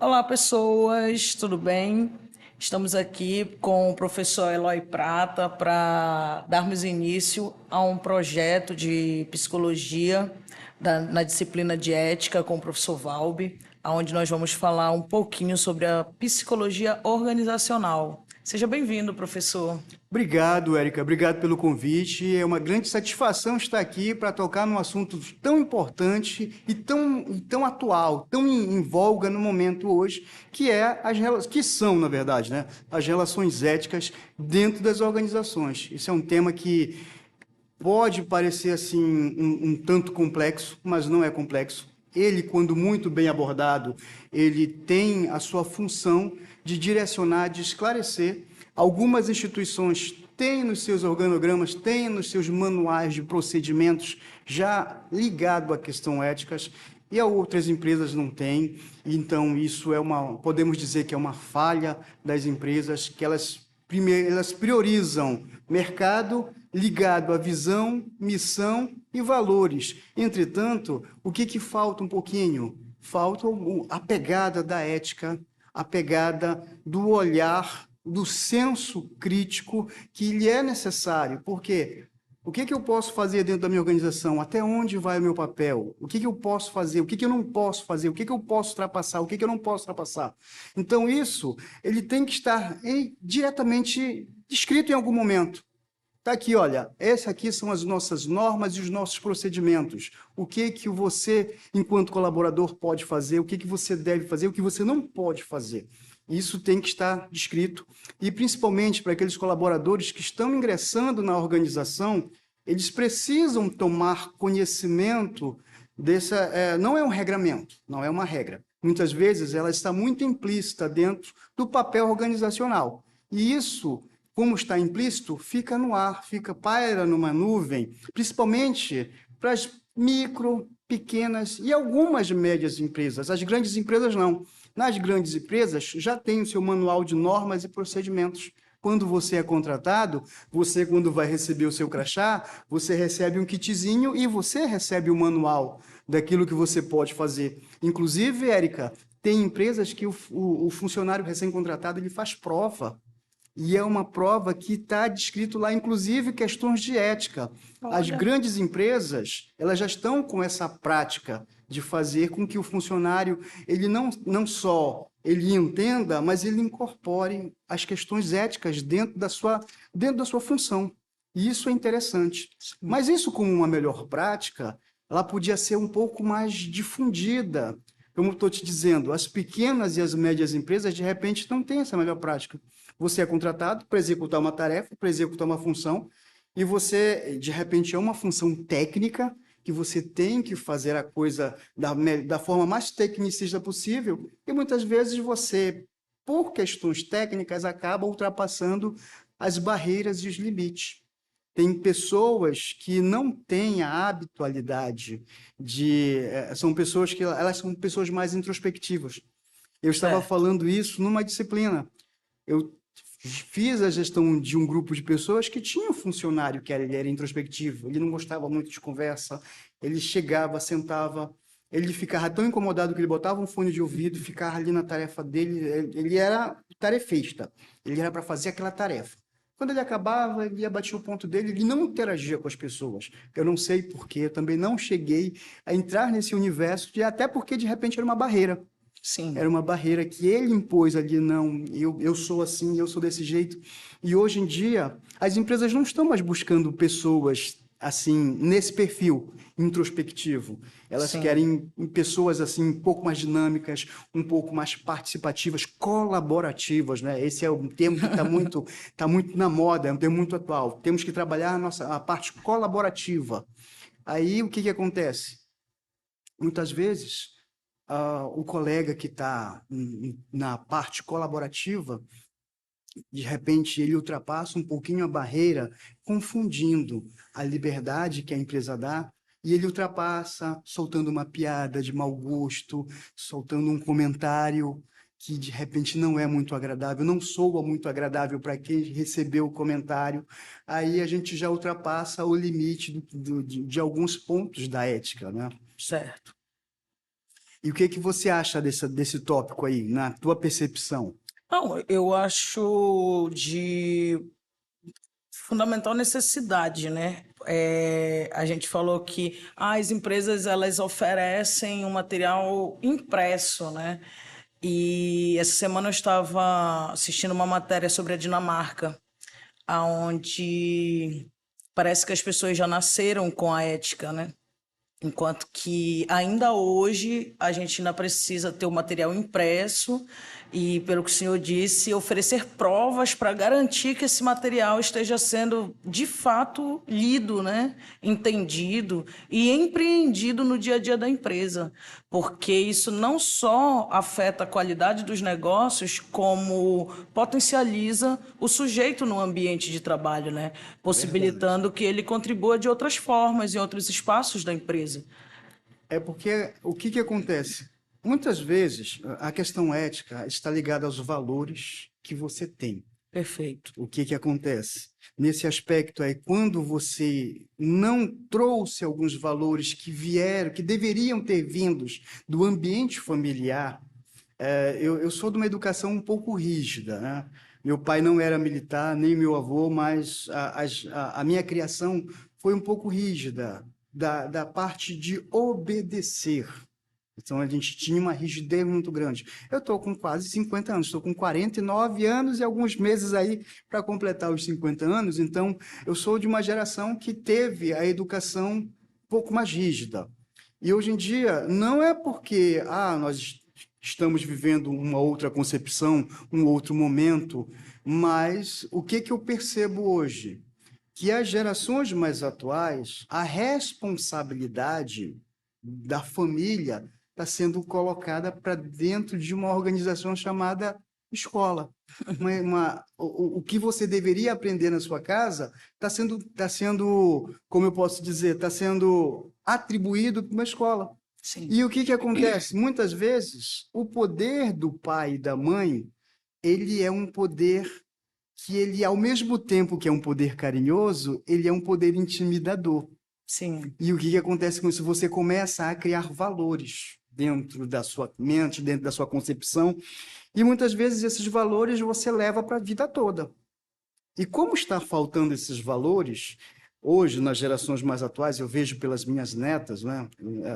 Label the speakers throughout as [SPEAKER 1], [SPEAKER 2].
[SPEAKER 1] Olá, pessoas, tudo bem? Estamos aqui com o professor Eloy Prata para darmos início a um projeto de psicologia na disciplina de ética com o professor Valbi, onde nós vamos falar um pouquinho sobre a psicologia organizacional. Seja bem-vindo, professor.
[SPEAKER 2] Obrigado, Érica. Obrigado pelo convite. É uma grande satisfação estar aqui para tocar num assunto tão importante e tão atual, tão em voga no momento hoje, que é que são, na verdade, né, as relações éticas dentro das organizações. Isso é um tema que pode parecer assim um tanto complexo, mas não é complexo. Ele, quando muito bem abordado, ele tem a sua função de direcionar, de esclarecer. Algumas instituições têm nos seus organogramas, têm nos seus manuais de procedimentos já ligado à questão éticas, e outras empresas não têm. Então, isso podemos dizer que é uma falha das empresas, que elas priorizam mercado ligado à visão, missão e valores. Entretanto, o que falta um pouquinho? Falta a pegada da ética, a pegada do olhar, do senso crítico que lhe é necessário. Por quê? O que eu posso fazer dentro da minha organização? Até onde vai o meu papel? O que eu posso fazer? O que eu não posso fazer? O que eu posso ultrapassar? O que eu não posso ultrapassar? Então, isso, ele tem que estar diretamente descrito em algum momento. Tá aqui, olha, essas aqui são as nossas normas e os nossos procedimentos. O que você, enquanto colaborador, pode fazer, o que você deve fazer, o que você não pode fazer. Isso tem que estar descrito, e principalmente para aqueles colaboradores que estão ingressando na organização, eles precisam tomar conhecimento não é um regramento, não é uma regra. Muitas vezes ela está muito implícita dentro do papel organizacional. E isso, como está implícito, fica no ar, paira numa nuvem, principalmente para as micro, pequenas e algumas médias empresas. As grandes empresas não. Nas grandes empresas já tem o seu manual de normas e procedimentos. Quando você é contratado, quando vai receber o seu crachá, você recebe um kitzinho e você recebe o manual daquilo que você pode fazer. Inclusive, Érica, tem empresas que o funcionário recém-contratado ele faz prova. E é uma prova que está descrito lá, inclusive, questões de ética. As
[SPEAKER 1] Olha,
[SPEAKER 2] grandes empresas, elas já estão com essa prática de fazer com que o funcionário, ele não só ele entenda, mas ele incorpore as questões éticas dentro da sua função. E isso é interessante. Mas isso, como uma melhor prática, ela podia ser um pouco mais difundida. Como estou te dizendo, as pequenas e as médias empresas, de repente, não têm essa melhor prática. Você é contratado para executar uma tarefa, para executar uma função, e você, de repente, é uma função técnica que você tem que fazer a coisa da forma mais tecnicista possível, e muitas vezes você, por questões técnicas, acaba ultrapassando as barreiras e os limites. Tem pessoas que não têm a habitualidade são pessoas que elas são pessoas mais introspectivas. Eu estava
[SPEAKER 1] certo.
[SPEAKER 2] falando isso numa disciplina. Eu fiz a gestão de um grupo de pessoas que tinha um funcionário que ele era introspectivo, ele não gostava muito de conversa, ele chegava, sentava, ele ficava tão incomodado que ele botava um fone de ouvido, ficava ali na tarefa dele, ele era tarefista, ele era para fazer aquela tarefa. Quando ele acabava, ele ia bater o ponto dele, ele não interagia com as pessoas. Eu não sei porquê, eu também não cheguei a entrar nesse universo, e até porque de repente era uma barreira. Era
[SPEAKER 1] Sim.
[SPEAKER 2] uma barreira que ele impôs ali, não, eu sou assim, eu sou desse jeito. E hoje em dia, as empresas não estão mais buscando pessoas assim, nesse perfil introspectivo. Elas
[SPEAKER 1] Sim.
[SPEAKER 2] querem pessoas assim, um pouco mais dinâmicas, um pouco mais participativas, colaborativas, né? Esse é um termo que tá muito na moda, é um termo muito atual. Temos que trabalhar a parte colaborativa. Aí, o que acontece? Muitas vezes o colega que está na parte colaborativa, de repente ele ultrapassa um pouquinho a barreira, confundindo a liberdade que a empresa dá, e ele ultrapassa soltando uma piada de mau gosto, soltando um comentário que de repente não é muito agradável, não soa muito agradável para quem recebeu o comentário. Aí a gente já ultrapassa o limite de alguns pontos da ética, né?
[SPEAKER 1] Certo.
[SPEAKER 2] E o que que você acha desse tópico aí, na tua percepção?
[SPEAKER 1] Não, eu acho de fundamental necessidade, né? A gente falou que as empresas elas oferecem um material impresso, né? E essa semana eu estava assistindo uma matéria sobre a Dinamarca, aonde parece que as pessoas já nasceram com a ética, né? Enquanto que ainda hoje a gente ainda precisa ter o material impresso e, pelo que o senhor disse, oferecer provas para garantir que esse material esteja sendo de fato lido, né? Entendido e empreendido no dia a dia da empresa. Porque isso não só afeta a qualidade dos negócios, como potencializa o sujeito no ambiente de trabalho, né?
[SPEAKER 2] Verdade.
[SPEAKER 1] Possibilitando que ele contribua de outras formas em outros espaços da empresa.
[SPEAKER 2] É porque o que que acontece? Muitas vezes a questão ética está ligada aos valores que você tem.
[SPEAKER 1] Perfeito.
[SPEAKER 2] O que que acontece? Nesse aspecto aí, quando você não trouxe alguns valores que vieram, que deveriam ter vindos do ambiente familiar, eu sou de uma educação um pouco rígida, né? Meu pai não era militar, nem meu avô, mas a minha criação foi um pouco rígida, da parte de obedecer. Então, a gente tinha uma rigidez muito grande. Eu estou com quase 50 anos, estou com 49 anos e alguns meses aí para completar os 50 anos. Então, eu sou de uma geração que teve a educação um pouco mais rígida. E hoje em dia, não é porque nós estamos vivendo uma outra concepção, um outro momento, mas o que que eu percebo hoje? Que as gerações mais atuais, a responsabilidade da família está sendo colocada para dentro de uma organização chamada escola. O que você deveria aprender na sua casa está sendo, como eu posso dizer, está sendo atribuído para uma escola.
[SPEAKER 1] Sim,
[SPEAKER 2] E o que que acontece? Muitas vezes, o poder do pai e da mãe, ele é um poder que ele, ao mesmo tempo que é um poder carinhoso, ele é um poder intimidador.
[SPEAKER 1] sim,
[SPEAKER 2] E o que que acontece com isso? Você começa a criar valores dentro da sua mente, dentro da sua concepção, e muitas vezes esses valores você leva para a vida toda. E como está faltando esses valores, hoje, nas gerações mais atuais, eu vejo pelas minhas netas, né?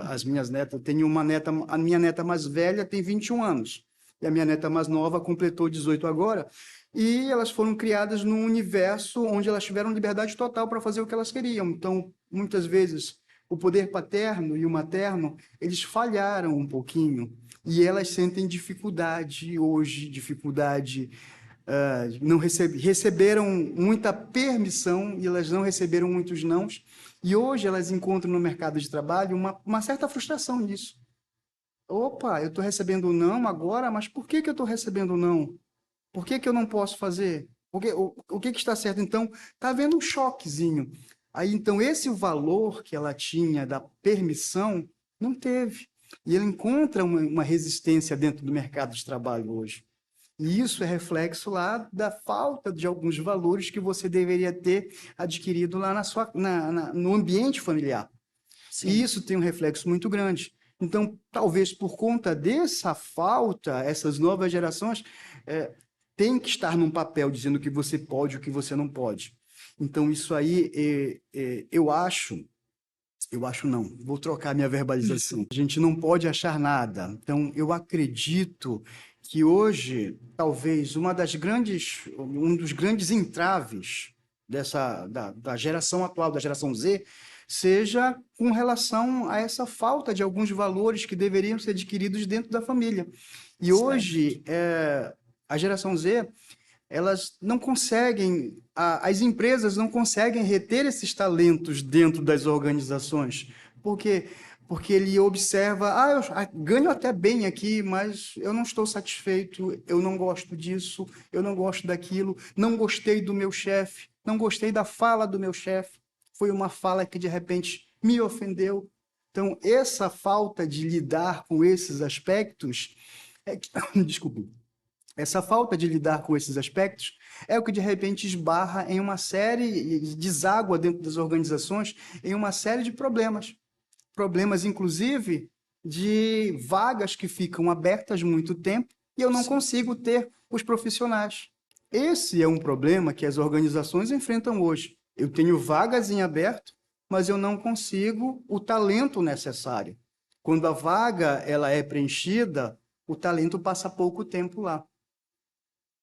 [SPEAKER 2] As minhas netas, eu tenho uma neta, a minha neta mais velha tem 21 anos, e a minha neta mais nova completou 18 agora, e elas foram criadas num universo onde elas tiveram liberdade total para fazer o que elas queriam. Então, muitas vezes, o poder paterno e o materno, eles falharam um pouquinho, e elas sentem dificuldade hoje, não receberam muita permissão e elas não receberam muitos nãos. E hoje elas encontram no mercado de trabalho uma certa frustração nisso. Opa, eu estou recebendo não agora, mas por que que eu estou recebendo não? Por que que eu não posso fazer? O que que está certo? Então, está havendo um choquezinho. Aí, então, esse valor que ela tinha da permissão, não teve. E ela encontra uma resistência dentro do mercado de trabalho hoje. E isso é reflexo lá da falta de alguns valores que você deveria ter adquirido lá no ambiente familiar. E
[SPEAKER 1] sim.
[SPEAKER 2] isso tem um reflexo muito grande. Então, talvez por conta dessa falta, essas novas gerações têm que estar num papel dizendo o que você pode e o que você não pode. Então, isso aí, eu acho não, vou trocar minha verbalização. A gente não pode achar nada. Então, eu acredito que hoje, talvez, um dos grandes entraves da geração atual, da geração Z, seja com relação a essa falta de alguns valores que deveriam ser adquiridos dentro da família. E
[SPEAKER 1] Certo.
[SPEAKER 2] hoje, a geração Z, elas não conseguem, as empresas não conseguem reter esses talentos dentro das organizações. Por quê? Porque ele observa, eu ganho até bem aqui, mas eu não estou satisfeito, eu não gosto disso, eu não gosto daquilo, não gostei do meu chefe, não gostei da fala do meu chefe, foi uma fala que de repente me ofendeu. Então, essa falta de lidar com esses aspectos, desculpe, essa falta de lidar com esses aspectos é o que de repente esbarra em uma série, deságua dentro das organizações, em uma série de problemas. Problemas, inclusive, de vagas que ficam abertas muito tempo e eu não consigo ter os profissionais. Esse é um problema que as organizações enfrentam hoje. Eu tenho vagas em aberto, mas eu não consigo o talento necessário. Quando a vaga ela é preenchida, o talento passa pouco tempo lá.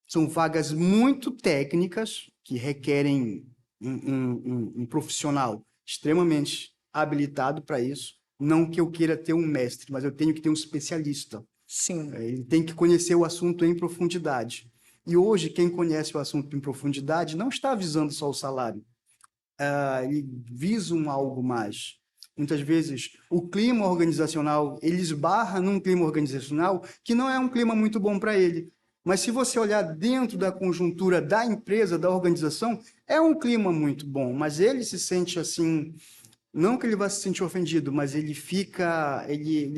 [SPEAKER 2] São vagas muito técnicas que requerem um profissional extremamente habilitado para isso. Não que eu queira ter um mestre, mas eu tenho que ter um especialista.
[SPEAKER 1] Sim.
[SPEAKER 2] Ele tem que conhecer o assunto em profundidade. E hoje, quem conhece o assunto em profundidade não está visando só o salário. Ele visa algo mais. Muitas vezes, o clima organizacional, ele esbarra num clima organizacional que não é um clima muito bom para ele. Mas se você olhar dentro da conjuntura da empresa, da organização, é um clima muito bom, mas ele se sente assim, não que ele vá se sentir ofendido, mas ele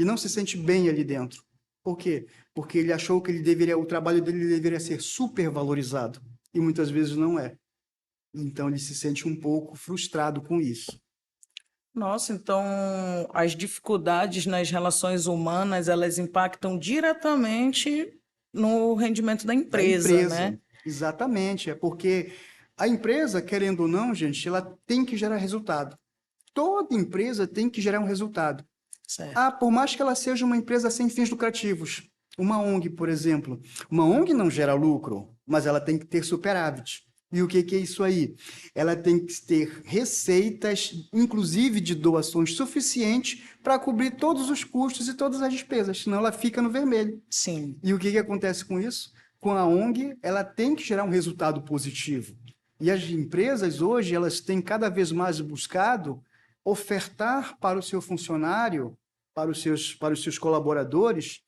[SPEAKER 2] não se sente bem ali dentro. Por quê? Porque ele achou que o trabalho dele deveria ser supervalorizado, e muitas vezes não é. Então ele se sente um pouco frustrado com isso.
[SPEAKER 1] Nossa, então as dificuldades nas relações humanas, elas impactam diretamente no rendimento da
[SPEAKER 2] Da
[SPEAKER 1] empresa,
[SPEAKER 2] empresa,
[SPEAKER 1] né?
[SPEAKER 2] exatamente. É porque a empresa, querendo ou não, gente, ela tem que gerar resultado. Toda empresa tem que gerar um resultado.
[SPEAKER 1] Certo.
[SPEAKER 2] Por mais que ela seja uma empresa sem fins lucrativos, uma ONG, por exemplo. Uma ONG não gera lucro, mas ela tem que ter superávit. E o que é isso aí? Ela tem que ter receitas, inclusive de doações, suficientes para cobrir todos os custos e todas as despesas, senão ela fica no vermelho.
[SPEAKER 1] Sim,
[SPEAKER 2] E o que acontece com isso? Com a ONG, ela tem que gerar um resultado positivo. E as empresas hoje, elas têm cada vez mais buscado ofertar para o seu funcionário, para os seus colaboradores,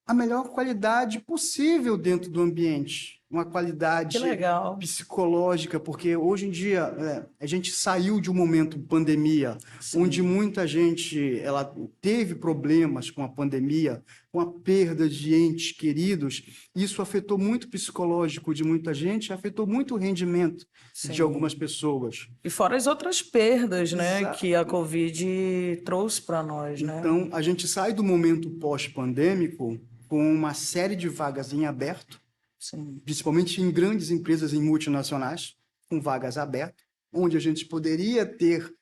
[SPEAKER 2] a melhor qualidade possível dentro do ambiente. Uma
[SPEAKER 1] que
[SPEAKER 2] qualidade
[SPEAKER 1] legal.
[SPEAKER 2] psicológica, porque hoje em dia a gente saiu de um momento pandemia, onde
[SPEAKER 1] Sim,
[SPEAKER 2] muita gente ela teve problemas com a pandemia, com a perda de entes queridos. Isso afetou muito o psicológico de muita gente, afetou muito o rendimento de
[SPEAKER 1] sim.
[SPEAKER 2] algumas pessoas.
[SPEAKER 1] E fora as outras perdas, né,
[SPEAKER 2] Exa-
[SPEAKER 1] que a Covid trouxe para nós, né?
[SPEAKER 2] Então, a gente sai do momento pós-pandêmico com uma série de vagas em aberto,
[SPEAKER 1] Sim,
[SPEAKER 2] principalmente em grandes empresas em multinacionais, com vagas abertas, onde a gente poderia ter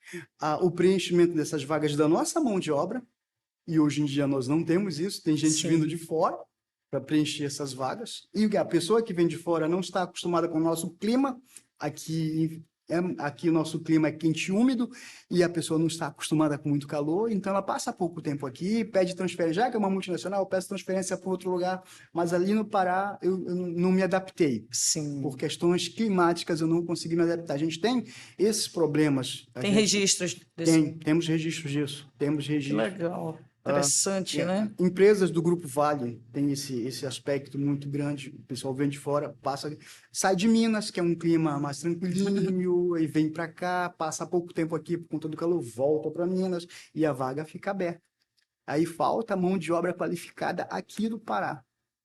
[SPEAKER 2] o preenchimento dessas vagas da nossa mão de obra, e hoje em dia nós não temos isso, tem gente vindo
[SPEAKER 1] sim.
[SPEAKER 2] de fora para preencher essas vagas, e a pessoa que vem de fora não está acostumada com o nosso clima, aqui o nosso clima é quente e úmido, e a pessoa não está acostumada com muito calor, então ela passa pouco tempo aqui, pede transferência, já que é uma multinacional, eu peço transferência para outro lugar, mas ali no Pará eu não me adaptei. Por
[SPEAKER 1] Sim.
[SPEAKER 2] questões climáticas, eu não consegui me adaptar. A gente tem esses problemas. A
[SPEAKER 1] Tem
[SPEAKER 2] gente
[SPEAKER 1] registros desse.
[SPEAKER 2] temos registros disso. Temos
[SPEAKER 1] Que
[SPEAKER 2] registros.
[SPEAKER 1] legal. Interessante, né?
[SPEAKER 2] Empresas do Grupo Vale têm esse aspecto muito grande. O pessoal vem de fora, sai de Minas, que é um clima mais tranquilinho, e vem para cá, passa pouco tempo aqui por conta do calor, volta para Minas e a vaga fica aberta. Aí falta mão de obra qualificada aqui do Pará.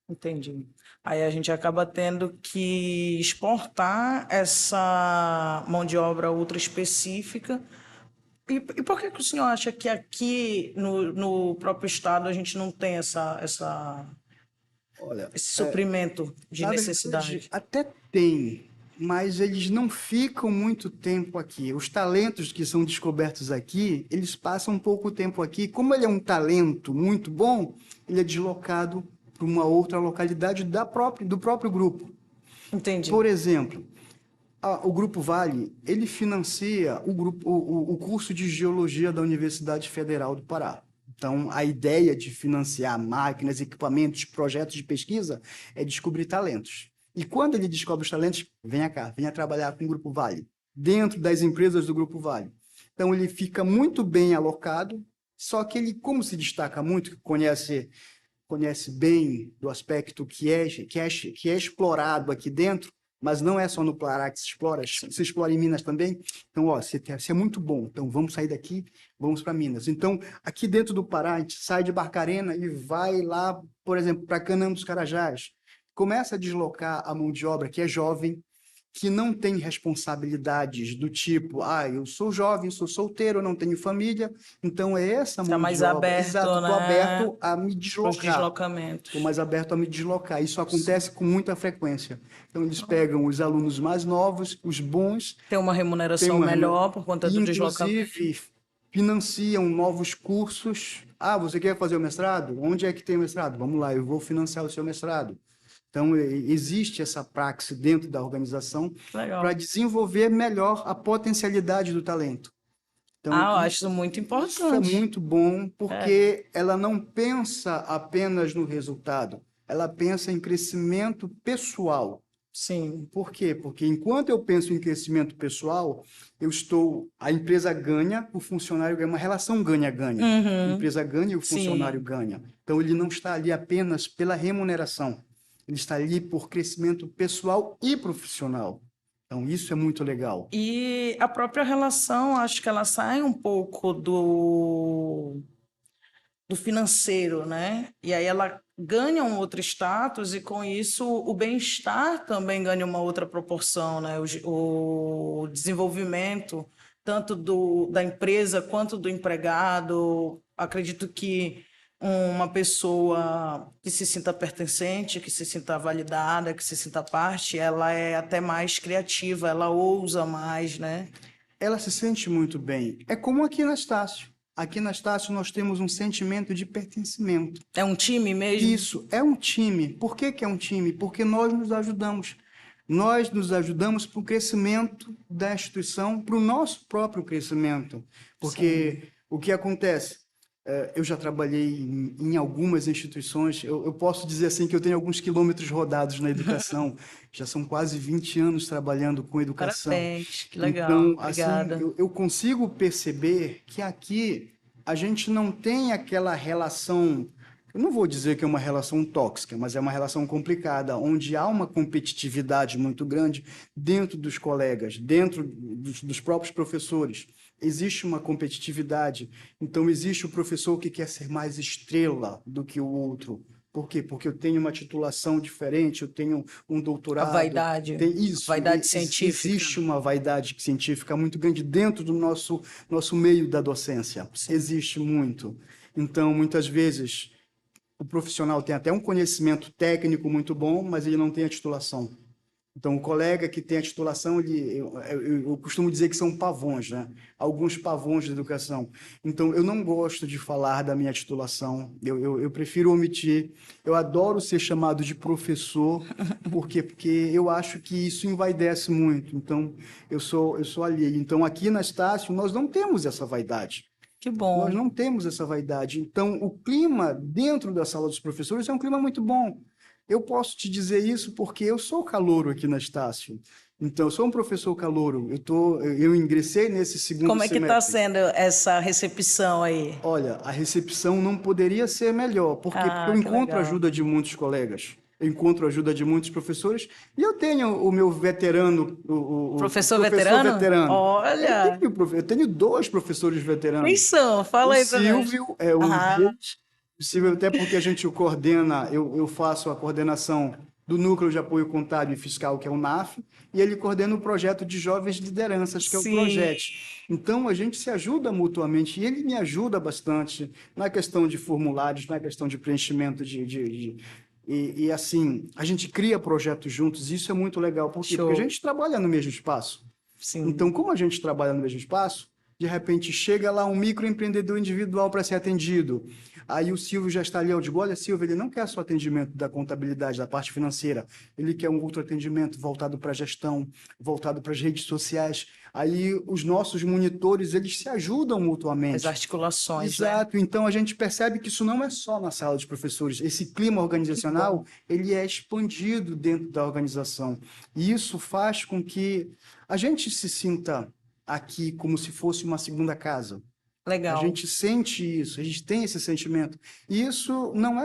[SPEAKER 1] Entendi. Aí a gente acaba tendo que exportar essa mão de obra ultra específica. E por que que o senhor acha que aqui no próprio estado a gente não tem
[SPEAKER 2] Olha,
[SPEAKER 1] esse suprimento de
[SPEAKER 2] na verdade,
[SPEAKER 1] necessidade?
[SPEAKER 2] até tem, mas eles não ficam muito tempo aqui. Os talentos que são descobertos aqui, eles passam pouco tempo aqui. Como ele é um talento muito bom, ele é deslocado para uma outra localidade do próprio grupo.
[SPEAKER 1] Entendi.
[SPEAKER 2] Por exemplo, o Grupo Vale, ele financia o curso de Geologia da Universidade Federal do Pará. Então, a ideia de financiar máquinas, equipamentos, projetos de pesquisa é descobrir talentos. E quando ele descobre os talentos, venha cá, venha trabalhar com o Grupo Vale, dentro das empresas do Grupo Vale. Então, ele fica muito bem alocado, só que ele, como se destaca muito, conhece bem do aspecto que é explorado aqui dentro, mas não é só no Pará que se explora em Minas também. Então, você é muito bom, então vamos sair daqui, vamos para Minas. Então, aqui dentro do Pará, a gente sai de Barcarena e vai lá, por exemplo, para Canaã dos Carajás. Começa a deslocar a mão de obra que é jovem, que não tem responsabilidades do tipo, eu sou jovem, sou solteiro, não tenho família, então é essa
[SPEAKER 1] Está
[SPEAKER 2] mão
[SPEAKER 1] mais
[SPEAKER 2] de obra.
[SPEAKER 1] aberto,
[SPEAKER 2] Exato, estou
[SPEAKER 1] né,
[SPEAKER 2] aberto a me
[SPEAKER 1] para os
[SPEAKER 2] deslocar. Estou
[SPEAKER 1] deslocamentos.
[SPEAKER 2] mais aberto a me deslocar. Isso
[SPEAKER 1] Sim.
[SPEAKER 2] acontece com muita frequência. Então, eles pegam os alunos mais novos, os bons,
[SPEAKER 1] Tem uma
[SPEAKER 2] têm
[SPEAKER 1] remuneração
[SPEAKER 2] uma
[SPEAKER 1] melhor por conta
[SPEAKER 2] e,
[SPEAKER 1] do deslocamento.
[SPEAKER 2] inclusive, financiam novos cursos. Você quer fazer o mestrado? Onde é que tem o mestrado? Vamos lá, eu vou financiar o seu mestrado. Então, existe essa praxe dentro da organização para
[SPEAKER 1] Legal.
[SPEAKER 2] desenvolver melhor a potencialidade do talento. Então,
[SPEAKER 1] Eu acho isso muito
[SPEAKER 2] isso é
[SPEAKER 1] importante.
[SPEAKER 2] muito bom,
[SPEAKER 1] É,
[SPEAKER 2] porque ela não pensa apenas no resultado, ela pensa em crescimento pessoal.
[SPEAKER 1] sim.
[SPEAKER 2] Por quê? Porque enquanto eu penso em crescimento pessoal, a empresa ganha, o funcionário ganha, uma relação ganha-ganha. A
[SPEAKER 1] Uhum,
[SPEAKER 2] empresa ganha e o funcionário
[SPEAKER 1] sim.
[SPEAKER 2] ganha. Então, ele não está ali apenas pela remuneração, ele está ali por crescimento pessoal e profissional. Então, isso é muito legal.
[SPEAKER 1] E a própria relação, acho que ela sai um pouco do financeiro, né? E aí ela ganha um outro status e com isso o bem-estar também ganha uma outra proporção, né? O desenvolvimento tanto da empresa quanto do empregado. Acredito que uma pessoa que se sinta pertencente, que se sinta validada, que se sinta parte, ela é até mais criativa, ela ousa mais, né?
[SPEAKER 2] Ela se sente muito bem. É como aqui na Estácio. Aqui na Estácio nós temos um sentimento de pertencimento.
[SPEAKER 1] É um time mesmo?
[SPEAKER 2] Isso, é um time. Por que que é um time? Porque nós nos ajudamos. Nós nos ajudamos para o crescimento da instituição, para o nosso próprio crescimento.
[SPEAKER 1] Sim.
[SPEAKER 2] Porque o que acontece? Eu já trabalhei em algumas instituições, eu posso dizer assim que eu tenho alguns quilômetros rodados na educação, já são quase 20 anos trabalhando com educação.
[SPEAKER 1] Parabéns, que legal,
[SPEAKER 2] Então, assim,
[SPEAKER 1] obrigada.
[SPEAKER 2] eu consigo perceber que aqui a gente não tem aquela relação, eu não vou dizer que é uma relação tóxica, mas é uma relação complicada, onde há uma competitividade muito grande dentro dos colegas, dentro dos próprios professores. Existe uma competitividade, então existe o professor que quer ser mais estrela do que o outro. Por quê? Porque eu tenho uma titulação diferente, eu tenho um
[SPEAKER 1] A
[SPEAKER 2] doutorado,
[SPEAKER 1] vaidade,
[SPEAKER 2] tem
[SPEAKER 1] a
[SPEAKER 2] isso,
[SPEAKER 1] vaidade científica.
[SPEAKER 2] existe uma vaidade científica muito grande dentro do nosso meio da docência.
[SPEAKER 1] Sim.
[SPEAKER 2] Existe muito. Então, muitas vezes, o profissional tem até um conhecimento técnico muito bom, mas ele não tem a titulação. Então, o colega que tem a titulação, eu costumo dizer que são pavões, né? Alguns pavões da educação. Então, eu não gosto de falar da minha titulação, eu prefiro omitir. Eu adoro ser chamado de professor, por quê? Porque eu acho que isso envaidece muito. Então, eu sou alheio. Então, aqui na Estácio, nós não temos essa vaidade.
[SPEAKER 1] Que
[SPEAKER 2] Nós
[SPEAKER 1] bom.
[SPEAKER 2] não temos essa vaidade. Então, o clima dentro da sala dos professores é um clima muito bom. Eu posso te dizer isso porque eu sou calouro aqui na Estácio. Então, eu sou um professor calouro. Eu ingressei nesse segundo
[SPEAKER 1] Como é que está
[SPEAKER 2] semestre.
[SPEAKER 1] sendo essa recepção aí?
[SPEAKER 2] Olha, a recepção não poderia ser melhor. Por quê? Porque eu
[SPEAKER 1] Que
[SPEAKER 2] encontro a
[SPEAKER 1] legal.
[SPEAKER 2] ajuda de muitos colegas. Eu encontro a ajuda de muitos professores e eu tenho o meu veterano, o
[SPEAKER 1] Professor
[SPEAKER 2] professor
[SPEAKER 1] veterano?
[SPEAKER 2] veterano.
[SPEAKER 1] Olha,
[SPEAKER 2] Eu tenho dois professores
[SPEAKER 1] quem
[SPEAKER 2] veteranos.
[SPEAKER 1] são?
[SPEAKER 2] O
[SPEAKER 1] Fala aí pra nós.
[SPEAKER 2] Silvio é um
[SPEAKER 1] Ah,
[SPEAKER 2] deles. O Silvio, até porque a gente o coordena, eu faço a coordenação do Núcleo de Apoio Contábil e Fiscal, que é o NAF, e ele coordena o projeto de Jovens Lideranças, que é o
[SPEAKER 1] sim.
[SPEAKER 2] Projet. Então, a gente se ajuda mutuamente, e ele me ajuda bastante na questão de formulários, na questão de preenchimento assim, a gente cria projetos juntos, e isso é muito legal. Por quê? Porque a
[SPEAKER 1] Show.
[SPEAKER 2] gente trabalha no mesmo espaço.
[SPEAKER 1] Sim.
[SPEAKER 2] Então, como a gente trabalha no mesmo espaço, de repente chega lá um microempreendedor individual para ser atendido. Aí o Silvio já está ali, eu digo, olha, Silvio, ele não quer só atendimento da contabilidade, da parte financeira, ele quer um outro atendimento voltado para a gestão, voltado para as redes sociais. Aí os nossos monitores, eles se ajudam
[SPEAKER 1] As
[SPEAKER 2] mutuamente.
[SPEAKER 1] articulações, né?
[SPEAKER 2] Exato, então a gente percebe que isso não é só na sala dos professores, esse clima
[SPEAKER 1] Que bom.
[SPEAKER 2] organizacional, ele é expandido dentro da organização, e isso faz com que a gente se sinta aqui como se fosse uma segunda casa. A
[SPEAKER 1] Legal.
[SPEAKER 2] gente sente isso, a gente tem esse sentimento. E isso não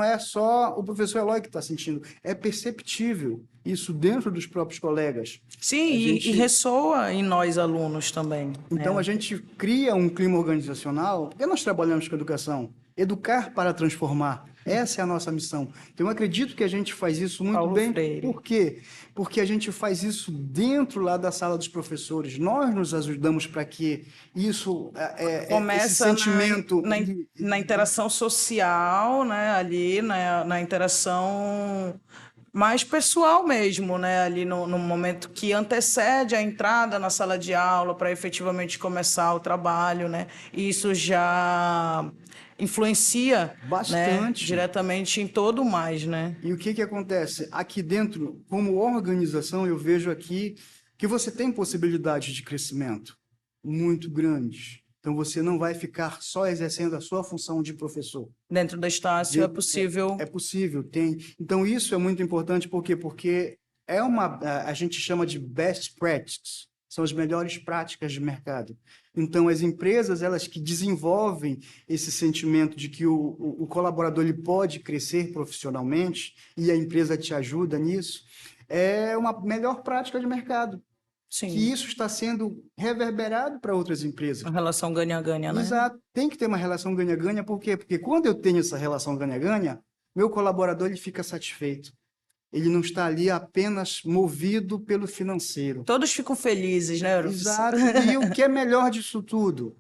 [SPEAKER 2] é só o professor Eloy que está sentindo, é perceptível isso dentro dos próprios colegas.
[SPEAKER 1] Sim,
[SPEAKER 2] A
[SPEAKER 1] e
[SPEAKER 2] gente
[SPEAKER 1] ressoa em nós alunos também,
[SPEAKER 2] Então, a
[SPEAKER 1] né?
[SPEAKER 2] gente cria um clima organizacional, porque nós trabalhamos com educação, educar para transformar. Essa é a nossa missão. Então, eu acredito que a gente faz isso muito
[SPEAKER 1] Paulo
[SPEAKER 2] bem.
[SPEAKER 1] Freire.
[SPEAKER 2] Por quê? Porque a gente faz isso dentro lá da sala dos professores. Nós nos ajudamos para que isso, esse
[SPEAKER 1] Começa
[SPEAKER 2] sentimento...
[SPEAKER 1] na interação social, né? Ali, na interação mais pessoal mesmo, né? Ali no momento que antecede a entrada na sala de aula para efetivamente começar o trabalho, né? E isso já influencia, né?
[SPEAKER 2] Bastante.
[SPEAKER 1] Diretamente em todo o mais, né?
[SPEAKER 2] E o que que acontece? Aqui dentro, como organização, eu vejo aqui que você tem possibilidades de crescimento muito grandes. Então, você não vai ficar só exercendo a sua função de professor.
[SPEAKER 1] Dentro da Estácio é possível.
[SPEAKER 2] É possível, tem. Então, isso é muito importante, por quê? Porque a gente chama de best practices, são as melhores práticas de mercado. Então, as empresas, elas que desenvolvem esse sentimento de que o colaborador ele pode crescer profissionalmente e a empresa te ajuda nisso, é uma melhor prática de mercado.
[SPEAKER 1] Sim.
[SPEAKER 2] Que isso está sendo reverberado para outras empresas.
[SPEAKER 1] A relação ganha-ganha, né?
[SPEAKER 2] Exato. Tem que ter uma relação ganha-ganha, por quê? Porque quando eu tenho essa relação ganha-ganha, meu colaborador ele fica satisfeito. Ele não está ali apenas movido pelo financeiro.
[SPEAKER 1] Todos ficam felizes, né, professor?
[SPEAKER 2] Exato. E o que é melhor disso tudo?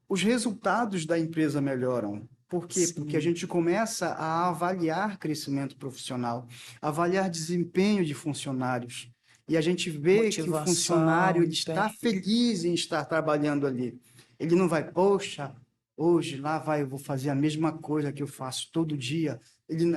[SPEAKER 2] Os resultados da empresa melhoram. Por quê?
[SPEAKER 1] Sim.
[SPEAKER 2] Porque a gente começa a avaliar crescimento profissional, avaliar desempenho de funcionários. E a gente vê que o funcionário está feliz em estar trabalhando ali. Ele não vai, poxa, hoje lá eu vou fazer a mesma coisa que eu faço todo dia.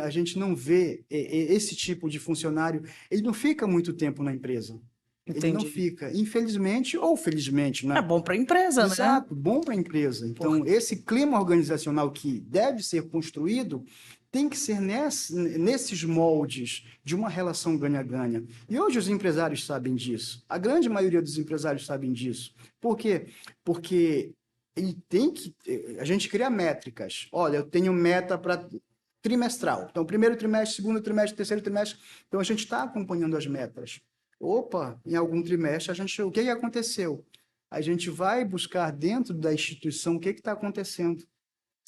[SPEAKER 2] A gente não vê esse tipo de funcionário, ele não fica muito tempo na empresa.
[SPEAKER 1] Entendi.
[SPEAKER 2] Ele não fica, infelizmente ou felizmente, né?
[SPEAKER 1] É bom para a empresa, né?
[SPEAKER 2] Exato, bom para a empresa. Então, esse clima organizacional que deve ser construído tem que ser nesses moldes de uma relação ganha-ganha. E hoje os empresários sabem disso. A grande maioria dos empresários sabem disso. Por quê? Porque a gente cria métricas. Olha, eu tenho meta para trimestral. Então, primeiro trimestre, segundo trimestre, terceiro trimestre. Então, a gente está acompanhando as metas. Opa, em algum trimestre, o que aconteceu? A gente vai buscar dentro da instituição o que está acontecendo.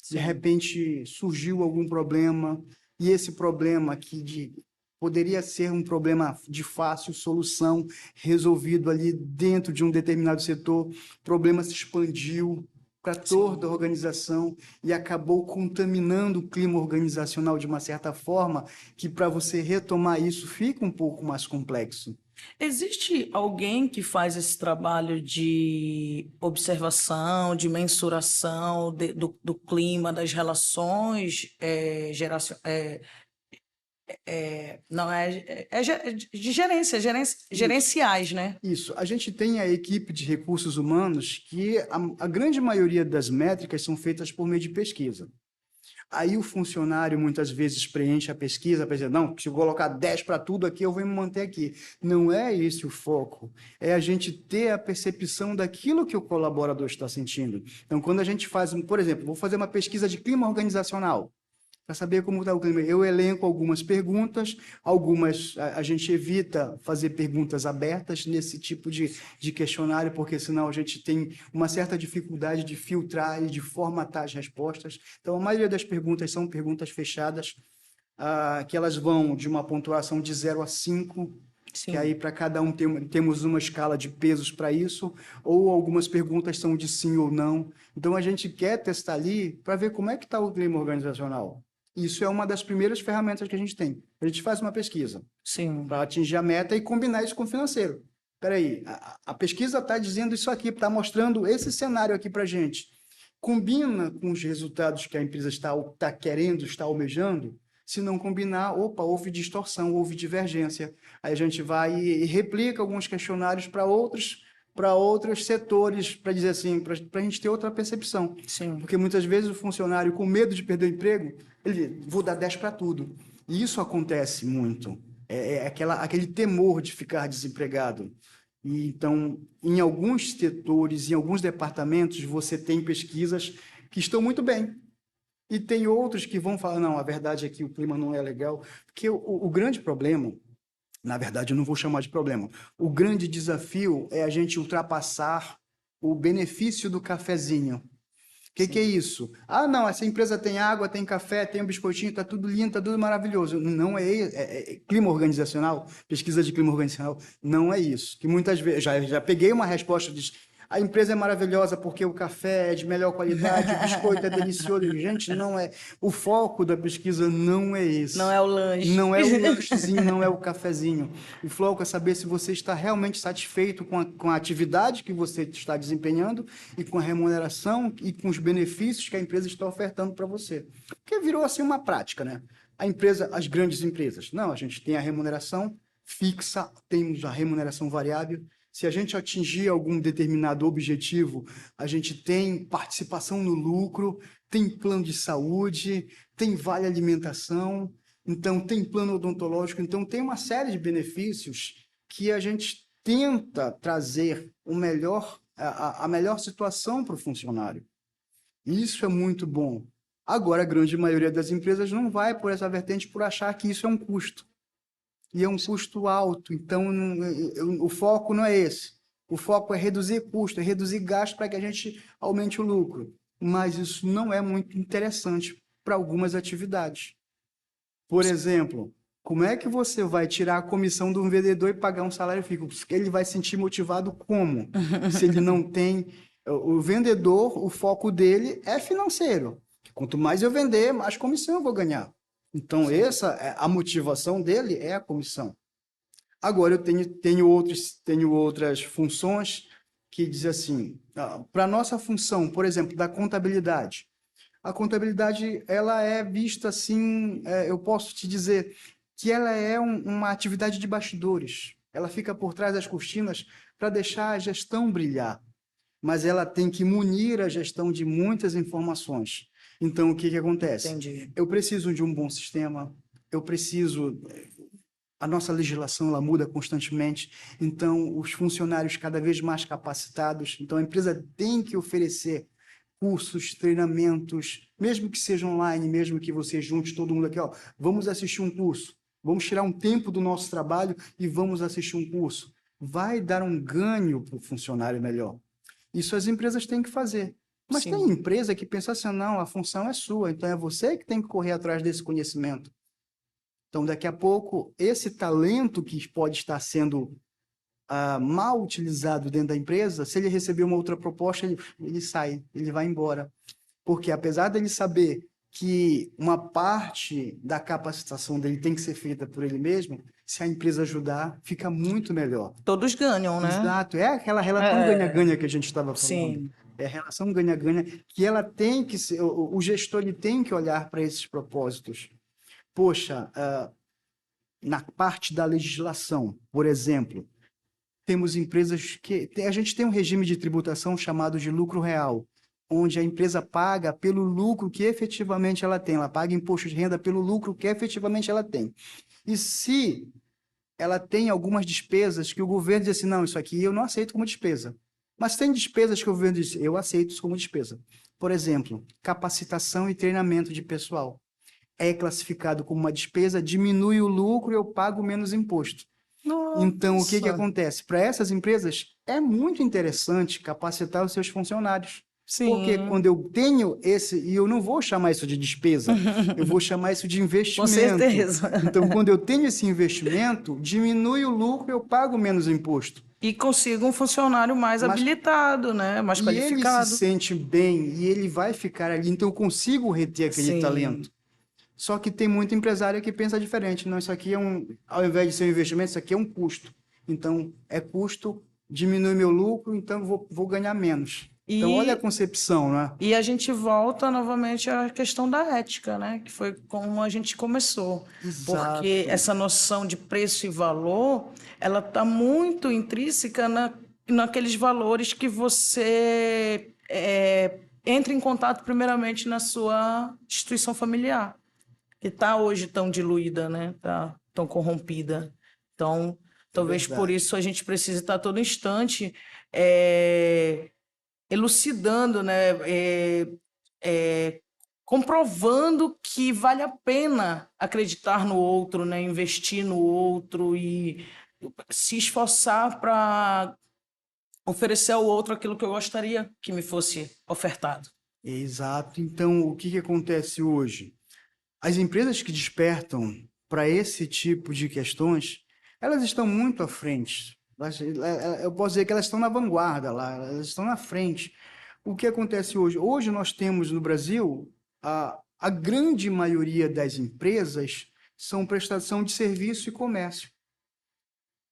[SPEAKER 2] De repente surgiu algum problema, e esse problema poderia ser um problema de fácil solução, resolvido ali dentro de um determinado setor, o problema se expandiu para toda a organização e acabou contaminando o clima organizacional de uma certa forma, que para você retomar isso fica um pouco mais complexo.
[SPEAKER 1] Existe alguém que faz esse trabalho de observação, de mensuração do clima, das relações de gerenciais, né?
[SPEAKER 2] Isso. A gente tem a equipe de recursos humanos que a grande maioria das métricas são feitas por meio de pesquisa. Aí o funcionário muitas vezes preenche a pesquisa para dizer, não, se eu colocar 10 para tudo aqui, eu vou me manter aqui. Não é esse o foco. É a gente ter a percepção daquilo que o colaborador está sentindo. Então, quando a gente faz, por exemplo, vou fazer uma pesquisa de clima organizacional, para saber como está o clima. Eu elenco algumas perguntas, algumas a gente evita fazer perguntas abertas nesse tipo de questionário, porque senão a gente tem uma certa dificuldade de filtrar e de formatar as respostas. Então, a maioria das perguntas são perguntas fechadas, que elas vão de uma pontuação de 0 a 5,
[SPEAKER 1] Sim.
[SPEAKER 2] Que aí para cada um temos uma escala de pesos para isso, ou algumas perguntas são de sim ou não. Então, a gente quer testar ali para ver como é que está o clima organizacional. Isso é uma das primeiras ferramentas que a gente tem. A gente faz uma pesquisa para atingir a meta e combinar isso com o financeiro. Espera aí, a pesquisa está dizendo isso aqui, está mostrando esse cenário aqui para a gente. Combina com os resultados que a empresa está querendo, está almejando? Se não combinar, opa, houve distorção, houve divergência. Aí a gente vai e replica alguns questionários para outros setores, para dizer assim, para a gente ter outra percepção.
[SPEAKER 1] Sim.
[SPEAKER 2] Porque muitas vezes o funcionário, com medo de perder o emprego, vou dar 10 para tudo. E isso acontece muito. Aquele temor de ficar desempregado. E, então, em alguns setores, em alguns departamentos, você tem pesquisas que estão muito bem. E tem outros que vão falar, não, a verdade é que o clima não é legal. Porque o grande problema, na verdade, eu não vou chamar de problema, o grande desafio é a gente ultrapassar o benefício do cafezinho. Que é isso? Ah, não, essa empresa tem água, tem café, tem um biscoitinho, tá tudo lindo, tá tudo maravilhoso. Não é clima organizacional, pesquisa de clima organizacional, não é isso. Que muitas vezes, já peguei uma resposta de a empresa é maravilhosa porque o café é de melhor qualidade, o biscoito é delicioso. Gente, não é. O foco da pesquisa não é
[SPEAKER 1] Não
[SPEAKER 2] esse.
[SPEAKER 1] é o lanche.
[SPEAKER 2] Não é o lanchezinho, não é o cafezinho. O foco é saber se você está realmente satisfeito com a atividade que você está desempenhando e com a remuneração e com os benefícios que a empresa está ofertando para você. Porque virou assim uma prática, né? A empresa, as grandes empresas. Não, a gente tem a remuneração fixa, temos a remuneração variável. Se a gente atingir algum determinado objetivo, a gente tem participação no lucro, tem plano de saúde, tem vale alimentação, então tem plano odontológico, então tem uma série de benefícios que a gente tenta trazer a melhor situação para o funcionário. Isso é muito bom. Agora, a grande maioria das empresas não vai por essa vertente por achar que isso é um custo. E é um custo alto, então o foco não é esse. O foco é reduzir custo, é reduzir gasto para que a gente aumente o lucro. Mas isso não é muito interessante para algumas atividades. Por exemplo, como é que você vai tirar a comissão de um vendedor e pagar um salário fixo? Ele vai se sentir motivado como? Se ele não tem. O vendedor, o foco dele é financeiro. Quanto mais eu vender, mais comissão eu vou ganhar. Então, a motivação dele é a comissão. Agora, eu tenho outras funções que dizem assim, para a nossa função, por exemplo, da contabilidade. A contabilidade, ela é vista assim, eu posso te dizer que ela é uma atividade de bastidores. Ela fica por trás das cortinas para deixar a gestão brilhar, mas ela tem que munir a gestão de muitas informações. Então, o que acontece?
[SPEAKER 1] Entendi.
[SPEAKER 2] Eu preciso de um bom sistema, eu preciso. A nossa legislação ela muda constantemente, então os funcionários cada vez mais capacitados. Então, a empresa tem que oferecer cursos, treinamentos, mesmo que seja online, mesmo que você junte todo mundo aqui, ó, vamos assistir um curso, vamos tirar um tempo do nosso trabalho e vamos assistir um curso. Vai dar um ganho para o funcionário melhor. Isso as empresas têm que fazer. Mas
[SPEAKER 1] Sim.
[SPEAKER 2] tem empresa que pensa assim, não, a função é sua, então é você que tem que correr atrás desse conhecimento. Então, daqui a pouco, esse talento que pode estar sendo mal utilizado dentro da empresa, se ele receber uma outra proposta, ele sai, ele vai embora. Porque apesar dele saber que uma parte da capacitação dele tem que ser feita por ele mesmo, se a empresa ajudar, fica muito melhor.
[SPEAKER 1] Todos ganham, né?
[SPEAKER 2] Exato, é aquela relação ganha-ganha que a gente estava falando.
[SPEAKER 1] Sim.
[SPEAKER 2] É a relação ganha-ganha que ela tem que ser, o gestor ele tem que olhar para esses propósitos. Poxa, na parte da legislação, por exemplo, temos empresas que a gente tem um regime de tributação chamado de lucro real, onde a empresa paga pelo lucro que efetivamente ela tem, ela paga imposto de renda pelo lucro que efetivamente ela tem. E se ela tem algumas despesas que o governo diz assim, não, isso aqui eu não aceito como despesa. Mas tem despesas que o governo diz, eu aceito isso como despesa. Por exemplo, capacitação e treinamento de pessoal. É classificado como uma despesa, diminui o lucro e eu pago menos imposto. Então, o que
[SPEAKER 1] Nossa.
[SPEAKER 2] acontece? Para essas empresas, é muito interessante capacitar os seus funcionários. Porque
[SPEAKER 1] Sim.
[SPEAKER 2] quando eu tenho e eu não vou chamar isso de despesa, eu vou chamar isso de
[SPEAKER 1] Com
[SPEAKER 2] investimento.
[SPEAKER 1] certeza.
[SPEAKER 2] Então, quando eu tenho esse investimento, diminui o lucro e eu pago menos imposto.
[SPEAKER 1] E consiga um funcionário mais
[SPEAKER 2] Mas
[SPEAKER 1] habilitado, né? Mais
[SPEAKER 2] e ele se
[SPEAKER 1] qualificado.
[SPEAKER 2] sente bem e ele vai ficar ali, então eu consigo reter aquele
[SPEAKER 1] Sim.
[SPEAKER 2] talento. Só que tem muito empresário que pensa diferente. Não, isso aqui ao invés de ser um investimento, isso aqui é um custo. Então, é custo, diminui meu lucro, então vou ganhar menos. Então, olha a
[SPEAKER 1] E,
[SPEAKER 2] concepção, né?
[SPEAKER 1] e a gente volta novamente à questão da ética, né? Que foi como a gente começou. Porque
[SPEAKER 2] Exato.
[SPEAKER 1] essa noção de preço e valor, ela está muito intrínseca naqueles valores que você entra em contato primeiramente na sua instituição familiar, que está hoje tão diluída, né? Tá tão corrompida. Então, talvez por
[SPEAKER 2] Verdade.
[SPEAKER 1] isso a gente precise estar todo instante elucidando, né? Comprovando que vale a pena acreditar no outro, né? Investir no outro e se esforçar para oferecer ao outro aquilo que eu gostaria que me fosse ofertado.
[SPEAKER 2] Exato. Então, o que que acontece hoje? As empresas que despertam para esse tipo de questões, elas estão muito à frente. Eu posso dizer que elas estão na vanguarda lá, elas estão na frente. O que acontece hoje? Hoje nós temos no Brasil, a grande maioria das empresas são prestação de serviço e comércio.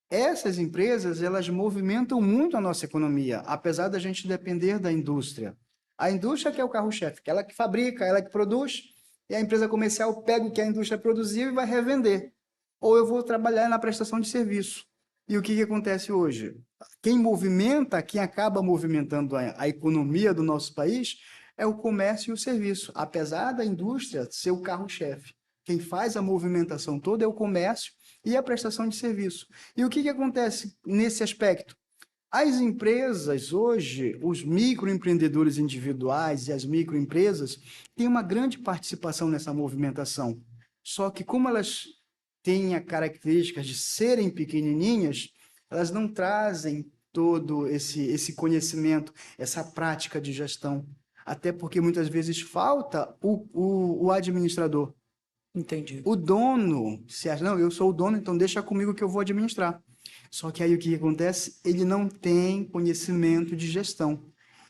[SPEAKER 2] Essas empresas, elas movimentam muito a nossa economia, apesar da gente depender da indústria. A indústria que é o carro-chefe, que ela que fabrica, ela que produz, e a empresa comercial pega o que a indústria produziu e vai revender. Ou eu vou trabalhar na prestação de serviço. E o que que acontece hoje? Quem movimenta, quem acaba movimentando a economia do nosso país é o comércio e o serviço, apesar da indústria ser o carro-chefe. Quem faz a movimentação toda é o comércio e a prestação de serviço. E o que que acontece nesse aspecto? As empresas hoje, os microempreendedores individuais e as microempresas têm uma grande participação nessa movimentação. Só que como elas têm a característica de serem pequenininhas, elas não trazem todo esse conhecimento, essa prática de gestão. Até porque muitas vezes falta o administrador.
[SPEAKER 1] Entendi.
[SPEAKER 2] O dono se acha, não, eu sou o dono, então deixa comigo que eu vou administrar. Só que aí o que acontece? Ele não tem conhecimento de gestão.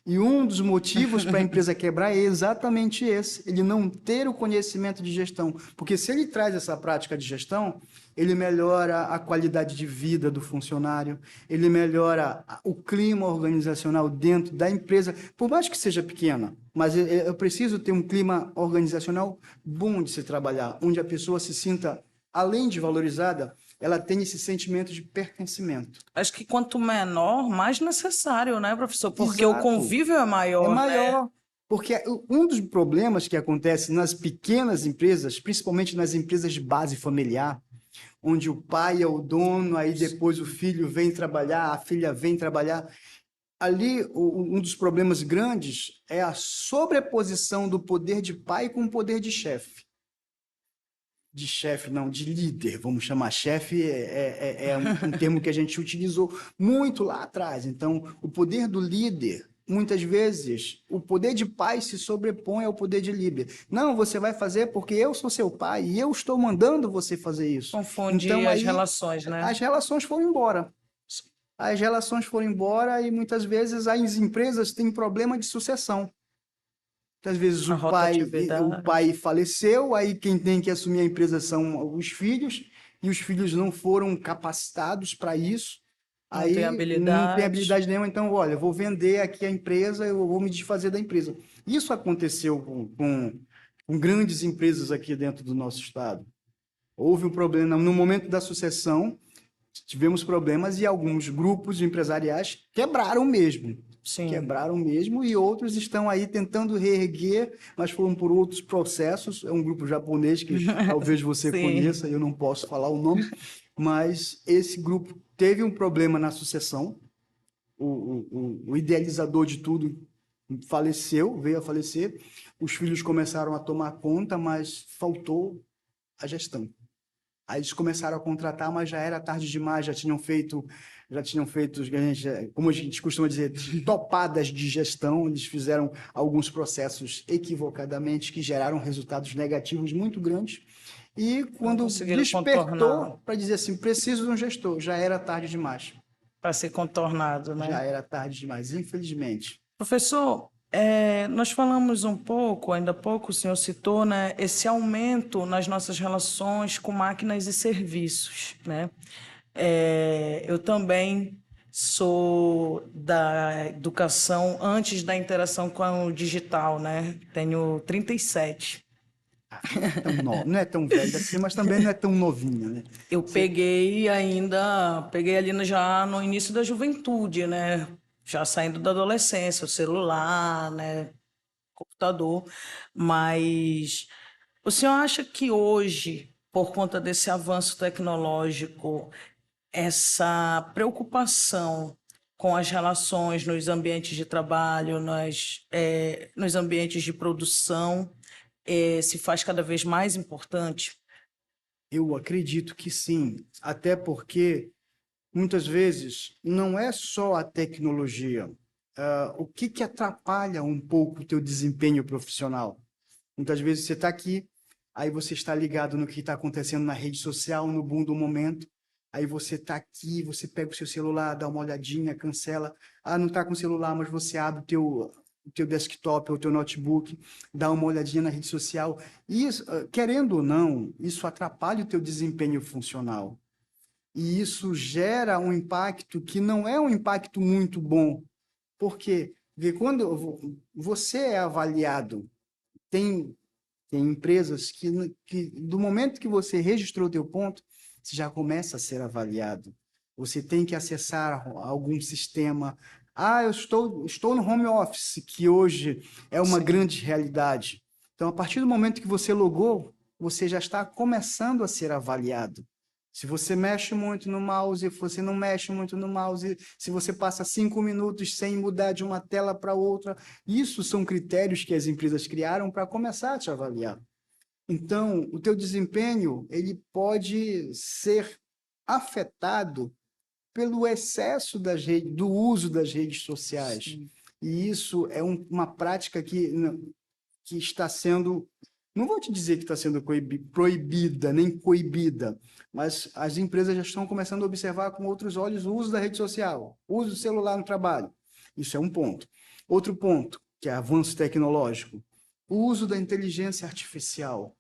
[SPEAKER 2] E um dos motivos para a empresa quebrar é exatamente esse, ele não ter o conhecimento de gestão. Porque se ele traz essa prática de gestão, ele melhora a qualidade de vida do funcionário, ele melhora o clima organizacional dentro da empresa, por mais que seja pequena, mas eu preciso ter um clima organizacional bom de se trabalhar, onde a pessoa se sinta, além de valorizada, ela tem esse sentimento de pertencimento.
[SPEAKER 1] Acho que quanto menor, mais necessário, né, professor? Porque o
[SPEAKER 2] Exato.
[SPEAKER 1] convívio é
[SPEAKER 2] É
[SPEAKER 1] maior, né?
[SPEAKER 2] maior. Porque um dos problemas que acontece nas pequenas empresas, principalmente nas empresas de base familiar, onde o pai é o dono, aí depois o filho vem trabalhar, a filha vem trabalhar. Ali, um dos problemas grandes é a sobreposição do poder de pai com o poder de chefe. De chefe, não, de líder, vamos chamar. Chefe é um termo que a gente utilizou muito lá atrás. Então, o poder do líder, muitas vezes, o poder de pai se sobrepõe ao poder de líder. Não, você vai fazer porque eu sou seu pai e eu estou mandando você fazer isso.
[SPEAKER 1] Confunde
[SPEAKER 2] Então,
[SPEAKER 1] as
[SPEAKER 2] aí,
[SPEAKER 1] relações, né?
[SPEAKER 2] as relações foram embora. As relações foram embora e muitas vezes as empresas têm problema de sucessão. Às vezes
[SPEAKER 1] A
[SPEAKER 2] o
[SPEAKER 1] rotatividade,
[SPEAKER 2] pai faleceu, aí quem tem que assumir a empresa são os filhos, e os filhos não foram capacitados para isso,
[SPEAKER 1] não tem
[SPEAKER 2] aí não tem
[SPEAKER 1] habilidade.
[SPEAKER 2] habilidade nenhuma, então, olha, eu vou vender aqui a empresa, eu vou me desfazer da empresa. Isso aconteceu com grandes empresas aqui dentro do nosso estado. Houve um problema no momento da sucessão, tivemos problemas e alguns grupos empresariais quebraram mesmo.
[SPEAKER 1] Sim.
[SPEAKER 2] Quebraram mesmo e outros estão aí tentando reerguer, mas foram por outros processos. É um grupo japonês que talvez você
[SPEAKER 1] Sim.
[SPEAKER 2] conheça, eu não posso falar o nome, mas esse grupo teve um problema na sucessão. O idealizador de tudo faleceu, veio a falecer. Os filhos começaram a tomar conta, mas faltou a gestão. Aí eles começaram a contratar, mas já era tarde demais, já tinham feito, como a gente costuma dizer, topadas de gestão. Eles fizeram alguns processos equivocadamente que geraram resultados negativos muito grandes. E
[SPEAKER 1] Não
[SPEAKER 2] quando
[SPEAKER 1] conseguiram contornar
[SPEAKER 2] despertou para dizer assim, preciso de um gestor, já era tarde demais.
[SPEAKER 1] para ser contornado,
[SPEAKER 2] Já
[SPEAKER 1] né?
[SPEAKER 2] era tarde demais, infelizmente.
[SPEAKER 1] Professor, nós falamos um pouco, ainda há pouco o senhor citou, né, esse aumento nas nossas relações com máquinas e serviços, né? Eu também sou da educação antes da interação com o digital, né? Tenho 37.
[SPEAKER 2] Ah, não é tão velho assim, mas também não é tão novinha, né?
[SPEAKER 1] Eu
[SPEAKER 2] Você,
[SPEAKER 1] peguei ali já no início da juventude, né? Já saindo da adolescência, o celular, né? Computador. Mas o senhor acha que hoje, por conta desse avanço tecnológico, essa preocupação com as relações nos ambientes de trabalho, nos ambientes de produção, se faz cada vez mais importante?
[SPEAKER 2] eu acredito que sim, até porque muitas vezes não é só a tecnologia. o que que atrapalha um pouco o teu desempenho profissional? Muitas vezes você está aqui, aí você está ligado no que está acontecendo na rede social, no boom do momento, aí você está aqui, você pega o seu celular, dá uma olhadinha, cancela, não está com o celular, mas você abre o teu desktop ou o teu notebook, dá uma olhadinha na rede social, e isso, querendo ou não, isso atrapalha o teu desempenho funcional. E isso gera um impacto que não é um impacto muito bom. Por quê? Porque quando você é avaliado, tem, tem empresas que do momento que você registrou o teu ponto, você já começa a ser avaliado. Você tem que acessar algum sistema. Eu estou no home office, que hoje é uma
[SPEAKER 1] Sim.
[SPEAKER 2] grande realidade. Então, a partir do momento que você logou, você já está começando a ser avaliado. Se você mexe muito no mouse, você não mexe muito no mouse, se você passa 5 minutos sem mudar de uma tela para outra, isso são critérios que as empresas criaram para começar a te avaliar. Então, o teu desempenho, ele pode ser afetado pelo excesso do uso das redes sociais.
[SPEAKER 1] Sim.
[SPEAKER 2] E isso é uma prática que está sendo, não vou te dizer que está sendo proibida, nem coibida, mas as empresas já estão começando a observar com outros olhos o uso da rede social, o uso do celular no trabalho. Isso é um ponto. Outro ponto, que é avanço tecnológico, o uso da inteligência artificial.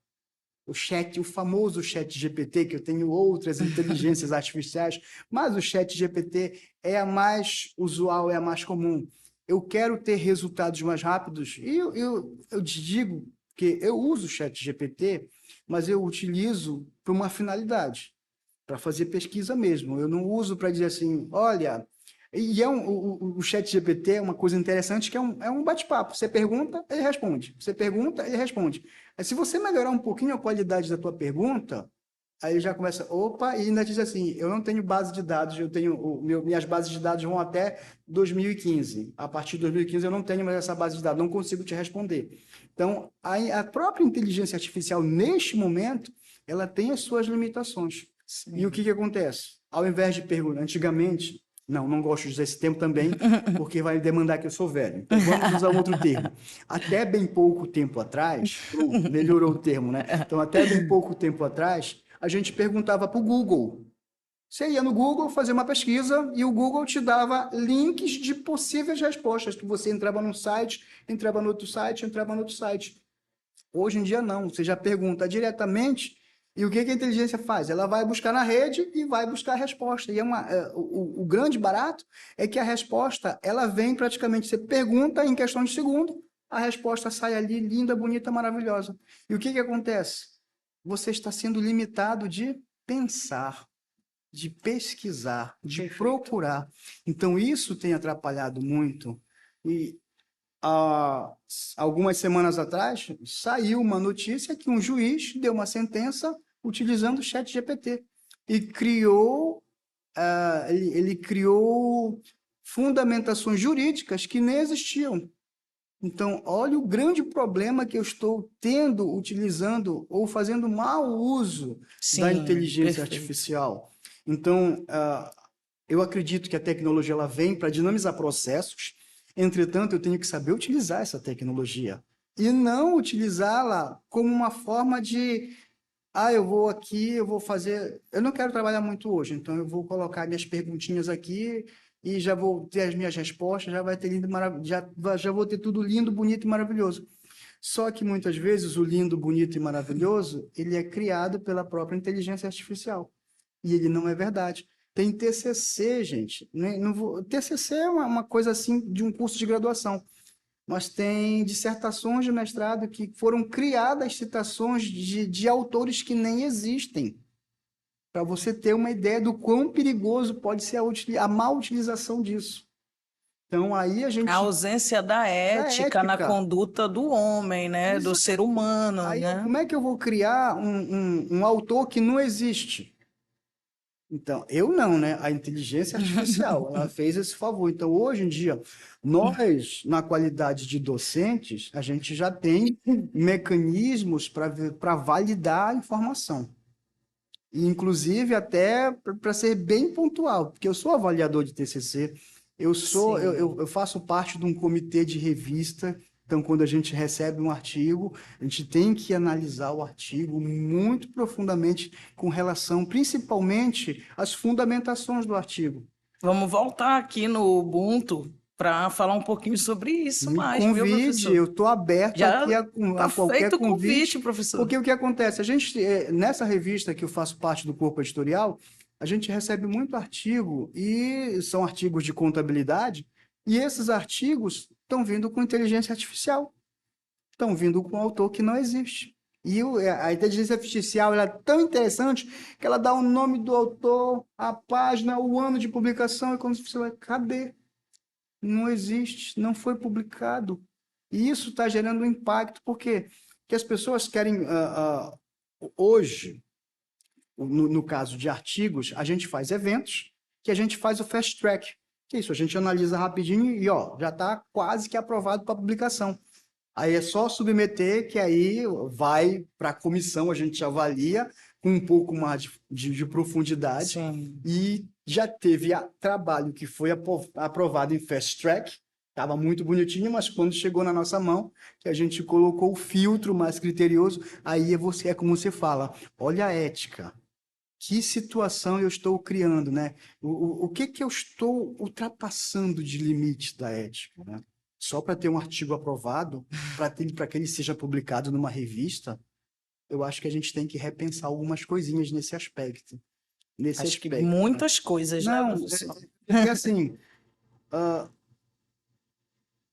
[SPEAKER 2] O famoso chat GPT, que eu tenho outras inteligências artificiais, mas o chat GPT é a mais usual, é a mais comum. Eu quero ter resultados mais rápidos e eu te digo que eu uso o chat GPT, mas eu utilizo para uma finalidade, para fazer pesquisa mesmo. Eu não uso para dizer assim, olha... o chat GPT é uma coisa interessante que é um bate-papo. Você pergunta, ele responde. Você pergunta, ele responde. Aí, se você melhorar um pouquinho a qualidade da tua pergunta, aí ele já começa, opa, e ainda diz assim, eu não tenho base de dados, minhas bases de dados vão até 2015. A partir de 2015 eu não tenho mais essa base de dados, não consigo te responder. Então, a própria inteligência artificial, neste momento, ela tem as suas limitações.
[SPEAKER 1] Sim.
[SPEAKER 2] E o que acontece? Ao invés de perguntar, antigamente, não gosto de usar esse termo também, porque vai demandar que eu sou velho. Então, vamos usar um outro termo. Até bem pouco tempo atrás, melhorou o termo, né? Então, até bem pouco tempo atrás, a gente perguntava para o Google. Você ia no Google fazer uma pesquisa e o Google te dava links de possíveis respostas, que você entrava num site, entrava no outro site, entrava no outro site. Hoje em dia, não. Você já pergunta diretamente e o que a inteligência faz? Ela vai buscar na rede e vai buscar a resposta. E o grande barato é que a resposta ela vem praticamente, você pergunta em questão de segundo, a resposta sai ali linda, bonita, maravilhosa. E o que acontece? Você está sendo limitado de pensar, de pesquisar, de procurar. Então, isso tem atrapalhado muito. E há algumas semanas atrás, saiu uma notícia que um juiz deu uma sentença utilizando o chat GPT e ele criou fundamentações jurídicas que nem existiam. Então, olha o grande problema que eu estou tendo utilizando ou fazendo mau uso da
[SPEAKER 1] Sim,
[SPEAKER 2] inteligência
[SPEAKER 1] perfeito.
[SPEAKER 2] artificial. Então, eu acredito que a tecnologia ela vem para dinamizar processos, entretanto, eu tenho que saber utilizar essa tecnologia e não utilizá-la como uma forma de, eu vou aqui, eu vou fazer. Eu não quero trabalhar muito hoje, então eu vou colocar minhas perguntinhas aqui e já vou ter as minhas respostas, já vai ter lindo, já vou ter tudo lindo, bonito e maravilhoso. Só que muitas vezes o lindo, bonito e maravilhoso, ele é criado pela própria inteligência artificial. E ele não é verdade. Tem TCC, gente. TCC é uma coisa assim de um curso de graduação. Mas tem dissertações de mestrado que foram criadas citações de autores que nem existem. Para você ter uma ideia do quão perigoso pode ser a má utilização disso. Então, aí a
[SPEAKER 1] A
[SPEAKER 2] gente...
[SPEAKER 1] ausência da
[SPEAKER 2] Da
[SPEAKER 1] ética na
[SPEAKER 2] ética.
[SPEAKER 1] conduta do homem, né? Do ser humano,
[SPEAKER 2] Aí,
[SPEAKER 1] né?
[SPEAKER 2] como é que eu vou criar um autor que não existe? Então, eu não, né? A inteligência artificial, ela fez esse favor. Então, hoje em dia, nós, na qualidade de docentes, a gente já tem mecanismos para validar a informação. E, inclusive, até para ser bem pontual, porque eu sou avaliador de TCC,
[SPEAKER 1] Sim.
[SPEAKER 2] Eu faço parte de um comitê de revista. Então, quando a gente recebe um artigo, a gente tem que analisar o artigo muito profundamente com relação, principalmente, às fundamentações do artigo.
[SPEAKER 1] Vamos voltar aqui no Ubuntu para falar um pouquinho sobre isso
[SPEAKER 2] Me
[SPEAKER 1] mais, viu,
[SPEAKER 2] convide,
[SPEAKER 1] professor?
[SPEAKER 2] eu estou aberto aqui
[SPEAKER 1] Já está
[SPEAKER 2] a qualquer
[SPEAKER 1] feito o convite,
[SPEAKER 2] convite,
[SPEAKER 1] professor.
[SPEAKER 2] porque o que acontece? Nessa revista que eu faço parte do corpo editorial, a gente recebe muito artigo, e são artigos de contabilidade, e esses artigos estão vindo com inteligência artificial, estão vindo com um autor que não existe. A inteligência artificial ela é tão interessante que ela dá o nome do autor, a página, o ano de publicação, e quando você vai, cadê? Não existe, não foi publicado. E isso está gerando um impacto, porque que as pessoas querem, hoje, no caso de artigos, a gente faz eventos, que a gente faz o fast track, que é isso, a gente analisa rapidinho e ó, já está quase que aprovado para publicação. Aí é só submeter, que aí vai para a comissão, a gente avalia com um pouco mais de profundidade,
[SPEAKER 1] Sim.
[SPEAKER 2] e já teve trabalho que foi aprovado em fast track, estava muito bonitinho, mas quando chegou na nossa mão, que a gente colocou o filtro mais criterioso, aí é como você fala, olha a ética, que situação eu estou criando, né? O que que eu estou ultrapassando de limite da ética, né? Só para ter um artigo aprovado, para que ele seja publicado numa revista, eu acho que a gente tem que repensar algumas coisinhas nesse aspecto. Nesse
[SPEAKER 1] Acho que
[SPEAKER 2] aspecto, né?
[SPEAKER 1] muitas coisas, né,
[SPEAKER 2] Não,
[SPEAKER 1] professor?
[SPEAKER 2] porque assim,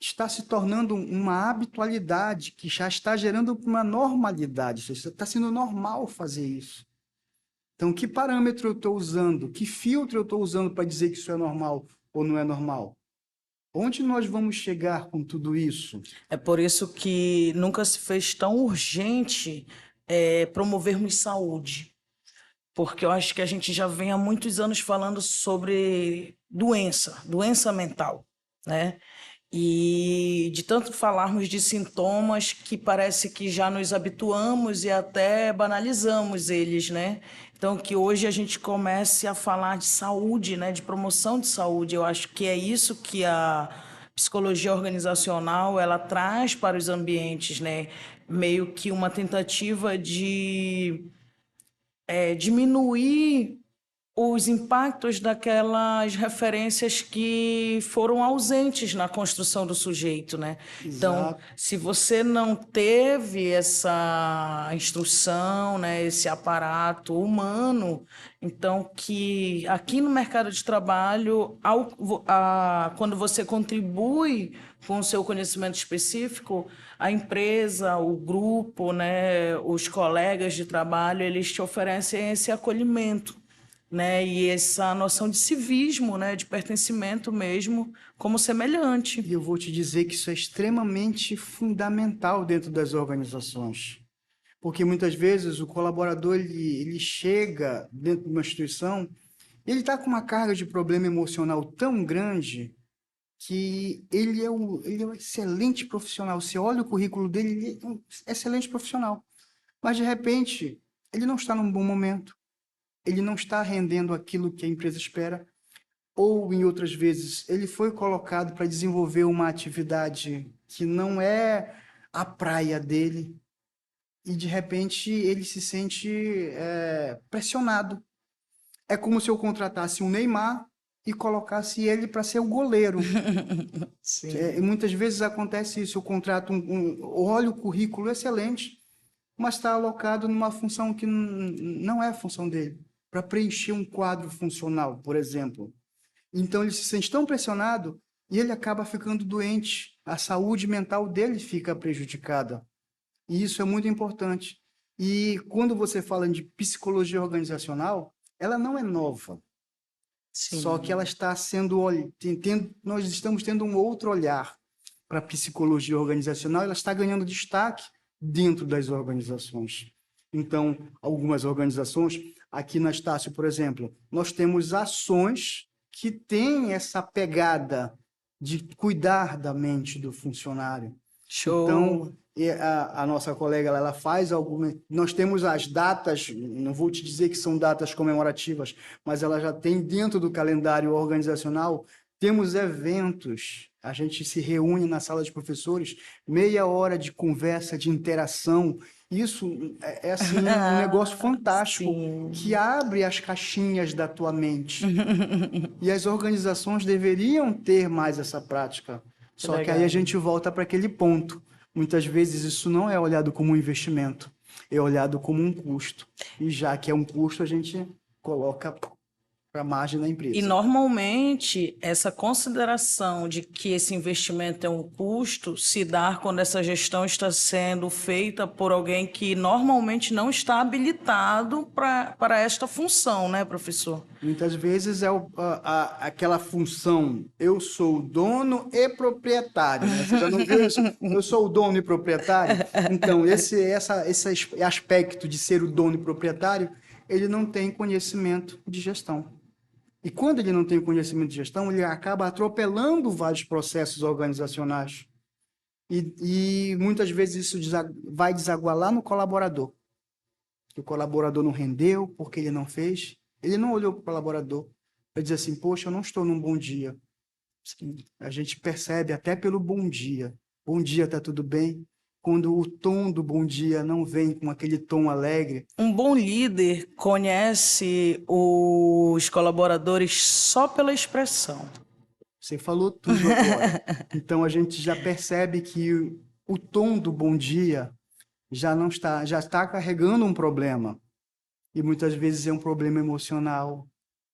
[SPEAKER 2] está se tornando uma habitualidade que já está gerando uma normalidade. Isso está sendo normal fazer isso. Então, que parâmetro eu estou usando? Que filtro eu estou usando para dizer que isso é normal ou não é normal? Onde nós vamos chegar com tudo isso?
[SPEAKER 1] É por isso que nunca se fez tão urgente promovermos saúde, porque eu acho que a gente já vem há muitos anos falando sobre doença mental, né? E de tanto falarmos de sintomas que parece que já nos habituamos e até banalizamos eles, né? Então, que hoje a gente comece a falar de saúde, né? De promoção de saúde. Eu acho que é isso que a psicologia organizacional ela traz para os ambientes, né? Meio que uma tentativa de diminuir os impactos daquelas referências que foram ausentes na construção do sujeito, né? Então,
[SPEAKER 2] Exato.
[SPEAKER 1] se você não teve essa instrução, né, esse aparato humano, então que aqui no mercado de trabalho, quando você contribui com o seu conhecimento específico, a empresa, o grupo, né, os colegas de trabalho, eles te oferecem esse acolhimento, né? E essa noção de civismo, né? De pertencimento mesmo, como semelhante.
[SPEAKER 2] E eu vou te dizer que isso é extremamente fundamental dentro das organizações. Porque muitas vezes o colaborador ele chega dentro de uma instituição, ele está com uma carga de problema emocional tão grande que ele é um excelente profissional. Você olha o currículo dele, ele é um excelente profissional. Mas, de repente, ele não está num bom momento, ele não está rendendo aquilo que a empresa espera, ou, em outras vezes, ele foi colocado para desenvolver uma atividade que não é a praia dele, e, de repente, ele se sente pressionado. É como se eu contratasse um Neymar e colocasse ele para ser o goleiro. E
[SPEAKER 1] Sim.
[SPEAKER 2] muitas vezes acontece isso, eu contrato olha o currículo excelente, mas está alocado numa função que não é a função dele, para preencher um quadro funcional, por exemplo. Então ele se sente tão pressionado e ele acaba ficando doente, a saúde mental dele fica prejudicada. E isso é muito importante. E quando você fala de psicologia organizacional, ela não é nova. Só que ela
[SPEAKER 1] Sim.
[SPEAKER 2] está sendo, nós estamos tendo um outro olhar para a psicologia organizacional, ela está ganhando destaque dentro das organizações. Então, algumas organizações, aqui na Estácio, por exemplo, nós temos ações que têm essa pegada de cuidar da mente do funcionário. Então,
[SPEAKER 1] Show.
[SPEAKER 2] a nossa colega ela faz algumas. Nós temos as datas, não vou te dizer que são datas comemorativas, mas ela já tem dentro do calendário organizacional temos eventos, a gente se reúne na sala de professores, meia hora de conversa, de interação. Isso é assim, um negócio fantástico que
[SPEAKER 1] Sim.
[SPEAKER 2] abre as caixinhas da tua mente. E as organizações deveriam ter mais essa prática.
[SPEAKER 1] Que
[SPEAKER 2] Só que aí a
[SPEAKER 1] legal.
[SPEAKER 2] gente volta para aquele ponto. Muitas vezes isso não é olhado como um investimento, é olhado como um custo. E já que é um custo, a gente coloca para a margem da
[SPEAKER 1] E
[SPEAKER 2] empresa.
[SPEAKER 1] normalmente essa consideração de que esse investimento é um custo se dá quando essa gestão está sendo feita por alguém que normalmente não está habilitado para esta função, né, professor?
[SPEAKER 2] Muitas vezes é aquela função, eu sou o dono e proprietário, né? Você já não viu isso? Eu sou o dono e proprietário. Então, esse aspecto de ser o dono e proprietário, ele não tem conhecimento de gestão. E quando ele não tem conhecimento de gestão, ele acaba atropelando vários processos organizacionais. E muitas vezes isso vai desaguar lá no colaborador. Que o colaborador não rendeu porque ele não fez. Ele não olhou para o colaborador para dizer assim, poxa, eu não estou num bom dia. Sim, a gente percebe até pelo bom dia. Bom dia, tá tudo bem? Quando o tom do bom dia não vem com aquele tom alegre,
[SPEAKER 1] Um bom líder conhece os colaboradores só pela expressão.
[SPEAKER 2] você falou tudo agora. Então a gente já percebe que o tom do bom dia já está carregando um problema. E muitas vezes é um problema emocional,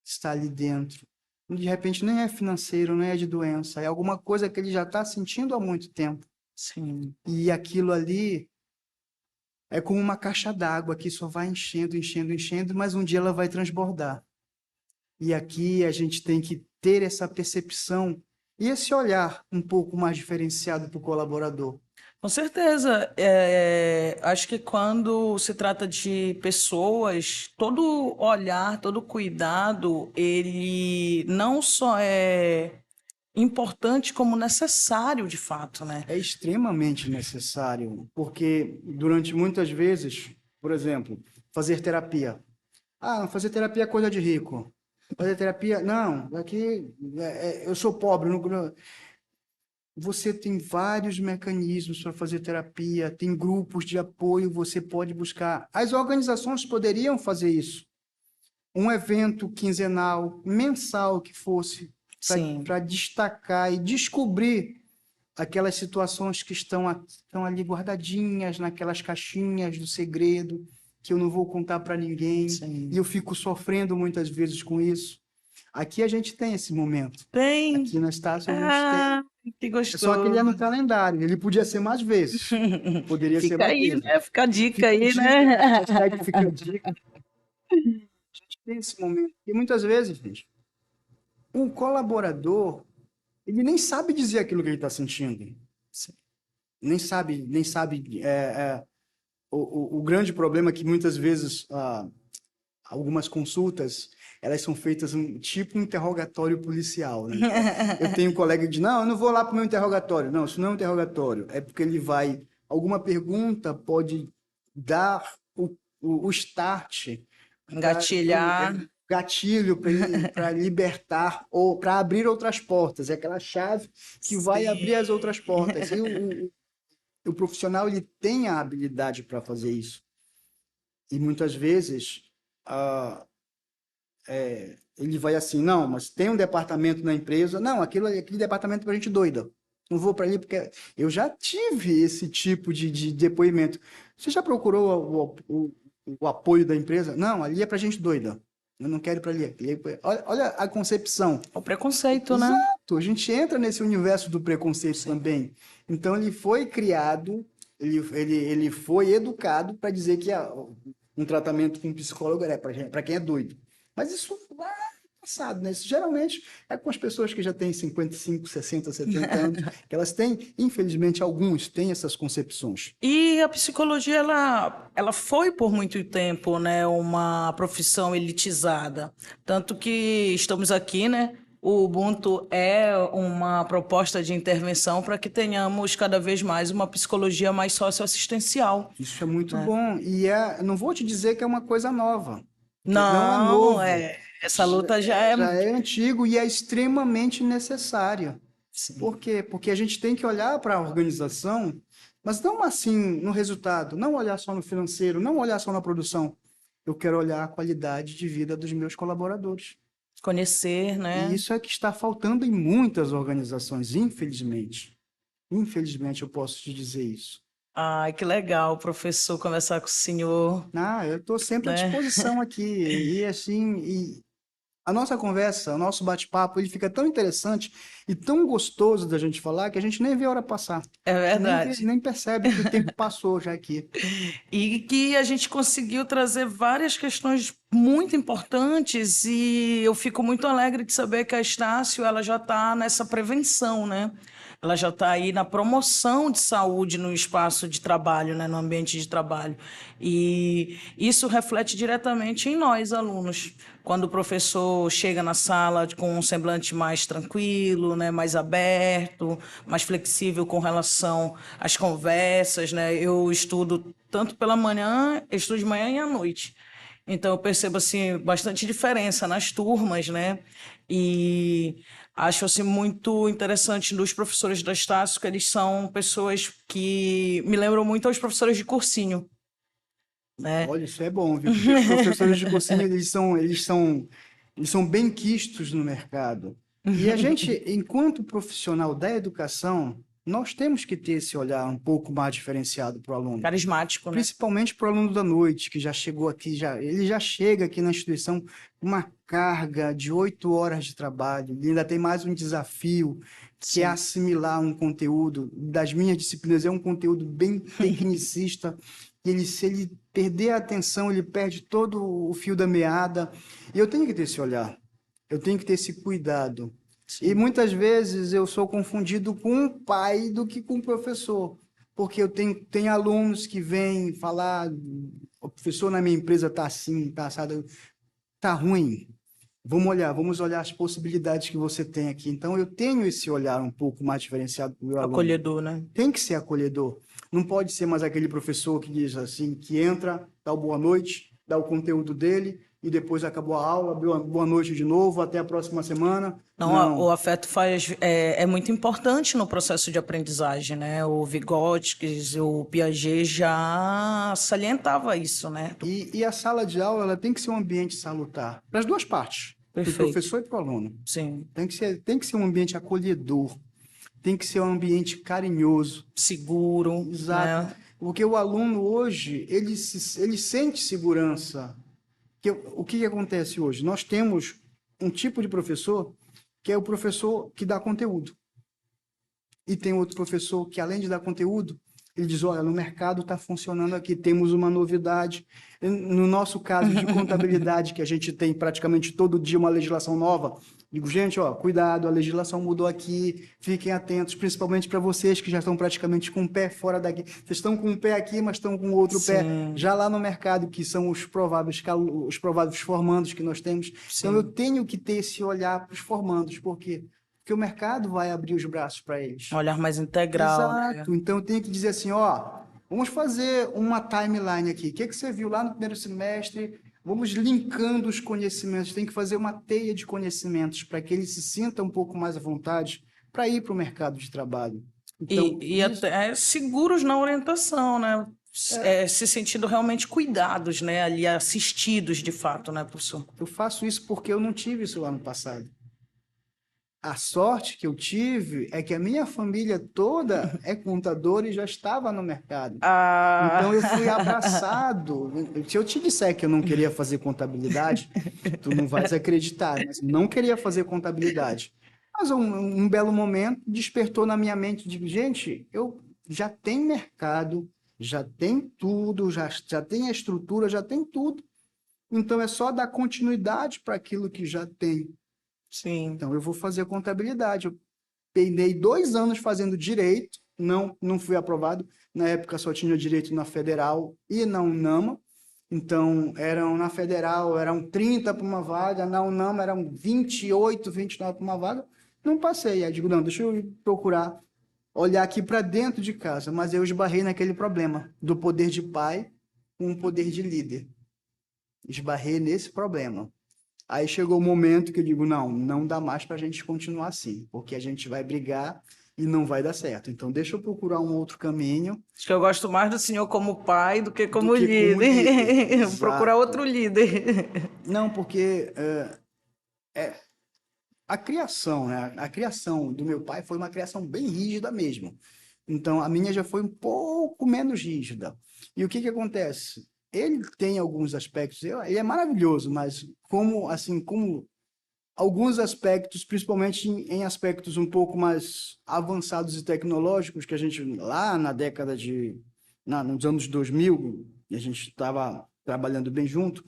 [SPEAKER 2] está ali dentro. De repente nem é financeiro, nem é de doença, é alguma coisa que ele já está sentindo há muito tempo.
[SPEAKER 1] Sim.
[SPEAKER 2] E aquilo ali é como uma caixa d'água que só vai enchendo, enchendo, enchendo, mas um dia ela vai transbordar. E aqui a gente tem que ter essa percepção e esse olhar um pouco mais diferenciado para o colaborador.
[SPEAKER 1] Com certeza. Acho que quando se trata de pessoas, todo olhar, todo cuidado, ele não só é importante como necessário de fato, né?
[SPEAKER 2] É extremamente necessário, porque durante muitas vezes, por exemplo, fazer terapia. Ah, fazer terapia é coisa de rico. Fazer terapia, não, aqui eu sou pobre. Você tem vários mecanismos para fazer terapia, tem grupos de apoio, você pode buscar. As organizações poderiam fazer isso. Um evento quinzenal, mensal que fosse,
[SPEAKER 1] Sim.
[SPEAKER 2] para destacar e descobrir aquelas situações que estão ali guardadinhas naquelas caixinhas do segredo, que eu não vou contar para ninguém,
[SPEAKER 1] Sim.
[SPEAKER 2] e eu fico sofrendo muitas vezes com isso. Aqui a gente tem esse momento.
[SPEAKER 1] Tem.
[SPEAKER 2] Aqui na Estácio a gente tem.
[SPEAKER 1] Ah, que
[SPEAKER 2] Só que ele é
[SPEAKER 1] gostoso.
[SPEAKER 2] no calendário, ele podia ser mais vezes. Poderia ser
[SPEAKER 1] Fica
[SPEAKER 2] mais
[SPEAKER 1] aí,
[SPEAKER 2] vezes.
[SPEAKER 1] né? Fica a dica
[SPEAKER 2] Fica a
[SPEAKER 1] aí,
[SPEAKER 2] dica,
[SPEAKER 1] né?
[SPEAKER 2] hashtag fica a dica. A gente tem esse momento. E muitas vezes, gente, um colaborador, ele nem sabe dizer aquilo que ele está sentindo. Nem sabe. O grande problema é que muitas vezes algumas consultas elas são feitas tipo um interrogatório policial, né? Eu tenho um colega que diz, não, eu não vou lá para o meu interrogatório. Não, isso não é um interrogatório. É porque ele vai... Alguma pergunta pode dar o start,
[SPEAKER 1] Engatilhar.
[SPEAKER 2] gatilho para libertar ou para abrir outras portas. É aquela chave que vai abrir as outras portas. E o profissional ele tem a habilidade para fazer isso. E muitas vezes ele vai assim, não, mas tem um departamento na empresa, não, aquele departamento é para gente doida. Não vou para ali porque eu já tive esse tipo de depoimento. Você já procurou o apoio da empresa? Não, ali é para gente doida. Eu não quero ir para ali. Olha a concepção.
[SPEAKER 1] O preconceito, né?
[SPEAKER 2] Exato, a gente entra nesse universo do preconceito também. Então, ele foi criado, ele foi educado para dizer que um tratamento com um psicólogo é para quem é doido. Mas isso lá é passado, né? Isso geralmente é com as pessoas que já têm 55, 60, 70 anos, que elas têm, infelizmente, alguns têm essas concepções.
[SPEAKER 1] E a psicologia, ela foi por muito tempo, né, uma profissão elitizada. Tanto que estamos aqui, né? O Ubuntu é uma proposta de intervenção para que tenhamos cada vez mais uma psicologia mais socioassistencial,
[SPEAKER 2] Isso é muito
[SPEAKER 1] né?
[SPEAKER 2] bom. E não vou te dizer que é uma coisa nova, porque não é
[SPEAKER 1] Não,
[SPEAKER 2] novo.
[SPEAKER 1] é. Essa luta já é...
[SPEAKER 2] Já é antigo e é extremamente necessário.
[SPEAKER 1] Sim.
[SPEAKER 2] Por quê? Porque a gente tem que olhar para a organização, mas não assim no resultado, não olhar só no financeiro, não olhar só na produção. Eu quero olhar a qualidade de vida dos meus colaboradores.
[SPEAKER 1] Conhecer,
[SPEAKER 2] E
[SPEAKER 1] né?
[SPEAKER 2] isso é que está faltando em muitas organizações, infelizmente. Infelizmente, eu posso te dizer isso.
[SPEAKER 1] Ai, que legal, professor, conversar com o senhor,
[SPEAKER 2] Ah, eu estou sempre à
[SPEAKER 1] né?
[SPEAKER 2] disposição aqui. E assim, a nossa conversa, o nosso bate-papo, ele fica tão interessante e tão gostoso da gente falar que a gente nem vê a hora passar. A
[SPEAKER 1] É
[SPEAKER 2] gente nem vê,
[SPEAKER 1] verdade.
[SPEAKER 2] nem percebe que o tempo passou já aqui.
[SPEAKER 1] E que a gente conseguiu trazer várias questões muito importantes e eu fico muito alegre de saber que a Estácio ela já está nessa prevenção, né? Ela já está aí na promoção de saúde no espaço de trabalho, né? No ambiente de trabalho. E isso reflete diretamente em nós, alunos. Quando o professor chega na sala com um semblante mais tranquilo, né? Mais aberto, mais flexível com relação às conversas, né? Eu estudo tanto pela manhã, eu estudo de manhã e à noite. Então eu percebo assim bastante diferença nas turmas, né? E acho assim muito interessante dos professores da Estácio que eles são pessoas que me lembram muito aos professores de cursinho, né?
[SPEAKER 2] Olha, isso é bom, viu? Porque os professores de cursinho, eles são bem quistos no mercado. E a gente, enquanto profissional da educação, nós temos que ter esse olhar um pouco mais diferenciado para o aluno.
[SPEAKER 1] Carismático, né?
[SPEAKER 2] Principalmente para o aluno da noite, que já chegou aqui, ele já chega aqui na instituição com uma carga de 8 horas de trabalho, e ainda tem mais um desafio, que é
[SPEAKER 1] Sim.
[SPEAKER 2] assimilar um conteúdo. Das minhas disciplinas, é um conteúdo bem tecnicista, e se ele perder a atenção, ele perde todo o fio da meada. E eu tenho que ter esse olhar, eu tenho que ter esse cuidado. E
[SPEAKER 1] Sim.
[SPEAKER 2] muitas vezes eu sou confundido com o pai do que com o professor, porque eu tenho alunos que vêm falar, o professor na minha empresa está assim, está assado, está ruim. Vamos olhar as possibilidades que você tem aqui. Então, eu tenho esse olhar um pouco mais diferenciado para o meu aluno.
[SPEAKER 1] Acolhedor, né?
[SPEAKER 2] Tem que ser acolhedor. Não pode ser mais aquele professor que diz assim, que entra, dá o boa noite, dá o conteúdo dele e depois acabou a aula, boa noite de novo, até a próxima semana.
[SPEAKER 1] Não, o
[SPEAKER 2] Não.
[SPEAKER 1] afeto é muito importante no processo de aprendizagem, né? O Vygotsky, o Piaget já salientava isso, né?
[SPEAKER 2] E a sala de aula ela tem que ser um ambiente salutar para as duas partes, para o
[SPEAKER 1] Perfeito.
[SPEAKER 2] professor e para o aluno.
[SPEAKER 1] Sim.
[SPEAKER 2] Tem que ser um ambiente acolhedor, tem que ser um ambiente carinhoso.
[SPEAKER 1] Seguro,
[SPEAKER 2] Exato.
[SPEAKER 1] né?
[SPEAKER 2] Porque o aluno hoje, ele sente segurança. O que acontece hoje? Nós temos um tipo de professor que é o professor que dá conteúdo. E tem outro professor que, além de dar conteúdo, ele diz: olha, no mercado está funcionando aqui, temos uma novidade. No nosso caso de contabilidade, que a gente tem praticamente todo dia uma legislação nova, digo, gente, ó, cuidado, a legislação mudou aqui, fiquem atentos, principalmente para vocês que já estão praticamente com o pé fora daqui. Vocês estão com um pé aqui, mas estão com o outro pé
[SPEAKER 1] Sim,
[SPEAKER 2] já lá no mercado, que são os prováveis formandos que nós temos. Então, eu
[SPEAKER 1] sim.
[SPEAKER 2] tenho que ter esse olhar para os formandos, porque o mercado vai abrir os braços para
[SPEAKER 1] Um
[SPEAKER 2] eles.
[SPEAKER 1] olhar mais integral, né?
[SPEAKER 2] Exato. Então, eu tenho que dizer assim, ó, vamos fazer uma timeline aqui. O que você viu lá no primeiro semestre? Vamos linkando os conhecimentos. Tem que fazer uma teia de conhecimentos para que ele se sinta um pouco mais à vontade para ir para o mercado de trabalho. Então,
[SPEAKER 1] E
[SPEAKER 2] isso,
[SPEAKER 1] até seguros na orientação, né? Se sentindo realmente cuidados, né? Ali assistidos de fato, né, professor?
[SPEAKER 2] eu faço isso porque eu não tive isso lá no passado. A sorte que eu tive é que a minha família toda é contadora e já estava no mercado.
[SPEAKER 1] Ah,
[SPEAKER 2] Então eu fui abraçado. Se eu te disser que eu não queria fazer contabilidade, tu não vais acreditar, mas não queria fazer contabilidade. Mas um belo momento despertou na minha mente de, gente, eu já tenho mercado, já tem tudo, já tem a estrutura, já tem tudo. Então é só dar continuidade para aquilo que já tem.
[SPEAKER 1] sim.
[SPEAKER 2] Então eu vou fazer contabilidade. Eu penei 2 anos fazendo direito, não fui aprovado. Na época só tinha direito na federal e na UNAMA. Então, na federal eram 30 para uma vaga, na UNAMA eram 28, 29 para uma vaga. Não passei. Aí digo, não, deixa eu procurar olhar aqui para dentro de casa. Mas eu esbarrei naquele problema do poder de pai com o poder de líder. Esbarrei nesse problema. Aí chegou o momento que eu digo, não, não dá mais para a gente continuar assim, porque a gente vai brigar e não vai dar certo. Então, deixa eu procurar um outro caminho
[SPEAKER 1] Acho que eu gosto mais do senhor como pai do que
[SPEAKER 2] do
[SPEAKER 1] como
[SPEAKER 2] que como líder.
[SPEAKER 1] líder. Vou procurar
[SPEAKER 2] Exato.
[SPEAKER 1] outro líder.
[SPEAKER 2] Não, porque a criação, né? A criação do meu pai foi uma criação bem rígida mesmo. Então, a minha já foi um pouco menos rígida. E o que que acontece? Ele tem alguns aspectos, ele é maravilhoso, mas como assim, como alguns aspectos, principalmente em aspectos um pouco mais avançados e tecnológicos, que a gente lá na década nos anos 2000, a gente estava trabalhando bem junto,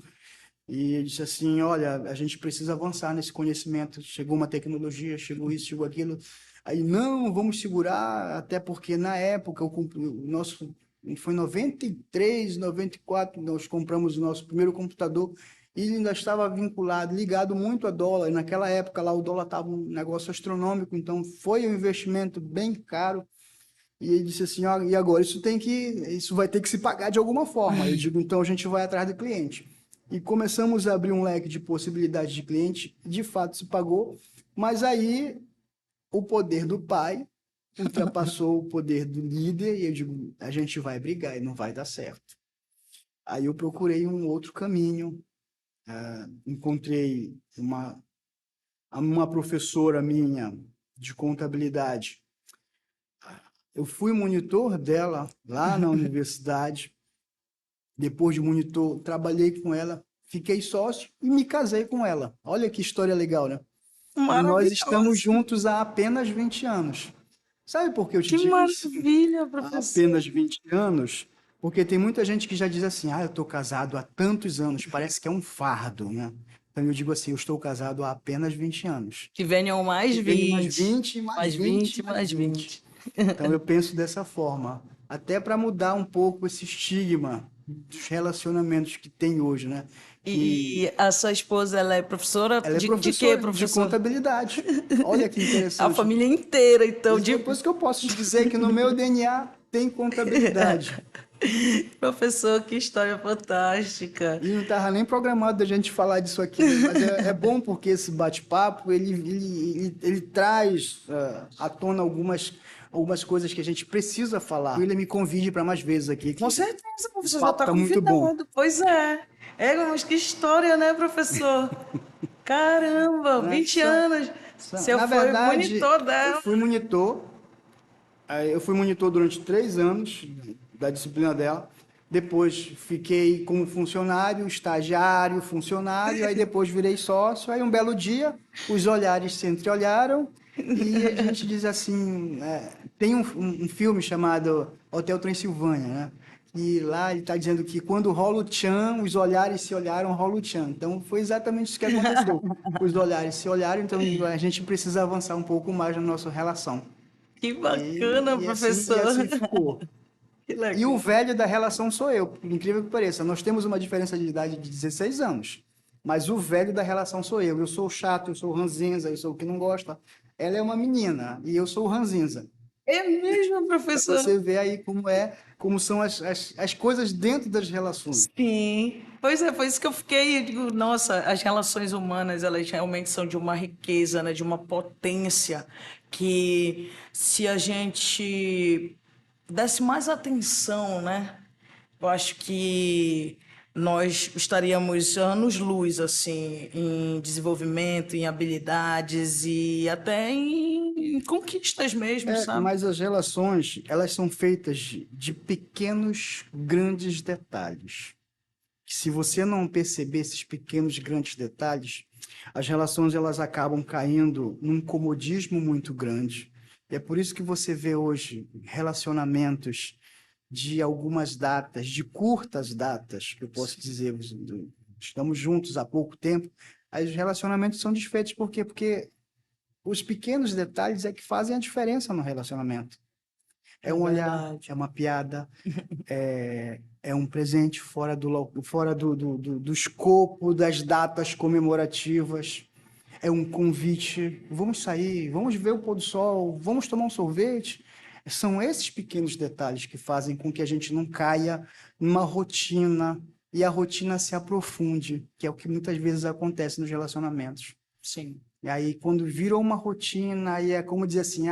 [SPEAKER 2] e ele disse assim, olha, a gente precisa avançar nesse conhecimento, chegou uma tecnologia, chegou isso, chegou aquilo, aí não, vamos segurar, até porque na época o nosso foi em 93, 94, nós compramos o nosso primeiro computador e ele ainda estava vinculado, ligado muito a dólar. E naquela época lá o dólar estava um negócio astronômico, então foi um investimento bem caro. E ele disse assim, ó, e agora isso vai ter que se pagar de alguma forma. Eu digo, então a gente vai atrás do cliente. E começamos a abrir um leque de possibilidades de cliente, de fato se pagou, mas aí o poder do pai ultrapassou o poder do líder e eu digo, a gente vai brigar e não vai dar certo. Aí eu procurei um outro caminho, encontrei uma professora minha de contabilidade. Eu fui monitor dela lá na universidade. Depois de monitor, trabalhei com ela, fiquei sócio e me casei com ela. Olha que história legal, né? E nós estamos
[SPEAKER 1] Maravilhoso.
[SPEAKER 2] juntos há apenas 20 anos. Sabe por que eu te
[SPEAKER 1] Que
[SPEAKER 2] digo isso?
[SPEAKER 1] maravilha,
[SPEAKER 2] Há
[SPEAKER 1] professor.
[SPEAKER 2] apenas 20 anos, porque tem muita gente que já diz assim: ah, eu estou casado há tantos anos, parece que é um fardo, né? Então eu digo assim: eu estou casado há apenas 20 anos.
[SPEAKER 1] Que venham mais
[SPEAKER 2] Que venham mais
[SPEAKER 1] 20,
[SPEAKER 2] 20, mais
[SPEAKER 1] mais
[SPEAKER 2] 20,
[SPEAKER 1] 20,
[SPEAKER 2] mais
[SPEAKER 1] mais
[SPEAKER 2] 20.
[SPEAKER 1] 20.
[SPEAKER 2] Então eu penso dessa forma, até para mudar um pouco esse estigma dos relacionamentos que tem hoje, né? Que
[SPEAKER 1] E a sua esposa, ela é professora
[SPEAKER 2] ela é
[SPEAKER 1] de quê,
[SPEAKER 2] professora de
[SPEAKER 1] professor?
[SPEAKER 2] contabilidade. Olha que
[SPEAKER 1] A
[SPEAKER 2] interessante.
[SPEAKER 1] família inteira, então,
[SPEAKER 2] Isso
[SPEAKER 1] de
[SPEAKER 2] depois que eu posso te dizer que no meu DNA tem contabilidade.
[SPEAKER 1] professor, que história fantástica.
[SPEAKER 2] E não estava nem programado a gente falar disso aqui, mas é bom porque esse bate-papo ele traz à tona algumas coisas que a gente precisa falar. Ele me convide para mais vezes aqui,
[SPEAKER 1] Com
[SPEAKER 2] que
[SPEAKER 1] certeza,
[SPEAKER 2] o
[SPEAKER 1] professor, já
[SPEAKER 2] papo
[SPEAKER 1] está
[SPEAKER 2] está muito bom.
[SPEAKER 1] convidado. Pois é. É, mas que história, né, professor? Caramba,
[SPEAKER 2] Né?
[SPEAKER 1] 20 anos. Você
[SPEAKER 2] Na
[SPEAKER 1] foi
[SPEAKER 2] verdade,
[SPEAKER 1] monitor dela.
[SPEAKER 2] eu fui monitor durante 3 anos da disciplina dela. Depois fiquei como funcionário, estagiário, funcionário, aí depois virei sócio. Aí um belo dia os olhares se entreolharam e a gente diz assim, tem um filme chamado Hotel Transilvânia, né? E lá ele está dizendo que quando rola o tchan, os olhares se olharam, rola o tchan. Então foi exatamente isso que aconteceu. Os olhares se olharam, então a gente precisa avançar um pouco mais na nossa relação.
[SPEAKER 1] Que bacana,
[SPEAKER 2] E
[SPEAKER 1] professor.
[SPEAKER 2] assim ficou.
[SPEAKER 1] Que
[SPEAKER 2] E o
[SPEAKER 1] legal.
[SPEAKER 2] velho da relação sou eu, por incrível que pareça. Nós temos uma diferença de idade de 16 anos, mas o velho da relação sou eu. Eu sou o chato, eu sou o ranzinza, eu sou o que não gosta. Ela é uma menina e eu sou o ranzinza.
[SPEAKER 1] É mesmo,
[SPEAKER 2] Para
[SPEAKER 1] professor?
[SPEAKER 2] você ver aí como são as coisas dentro das relações.
[SPEAKER 1] Sim. Pois é, foi isso que eu fiquei, eu digo, nossa, as relações humanas, elas realmente são de uma riqueza, né, de uma potência que se a gente desse mais atenção, né, eu acho que nós estaríamos anos-luz, assim, em desenvolvimento, em habilidades e até em conquistas mesmo, sabe?
[SPEAKER 2] Mas as relações, elas são feitas de pequenos, grandes detalhes. Se você não perceber esses pequenos, grandes detalhes, as relações elas acabam caindo num comodismo muito grande. E é por isso que você vê hoje relacionamentos de algumas datas, de curtas datas, que eu posso dizer, estamos juntos há pouco tempo, aí os relacionamentos são desfeitos. Por quê? Porque os pequenos detalhes é que fazem a diferença no relacionamento. É
[SPEAKER 1] É
[SPEAKER 2] um olhar,
[SPEAKER 1] verdade.
[SPEAKER 2] é uma piada, é um presente fora do escopo das datas comemorativas, é um convite, vamos sair, vamos ver o pôr do sol, vamos tomar um sorvete. São esses pequenos detalhes que fazem com que a gente não caia numa rotina e a rotina se aprofunde, que é o que muitas vezes acontece nos relacionamentos.
[SPEAKER 1] Sim.
[SPEAKER 2] E aí, quando virou uma rotina, aí é como dizer assim,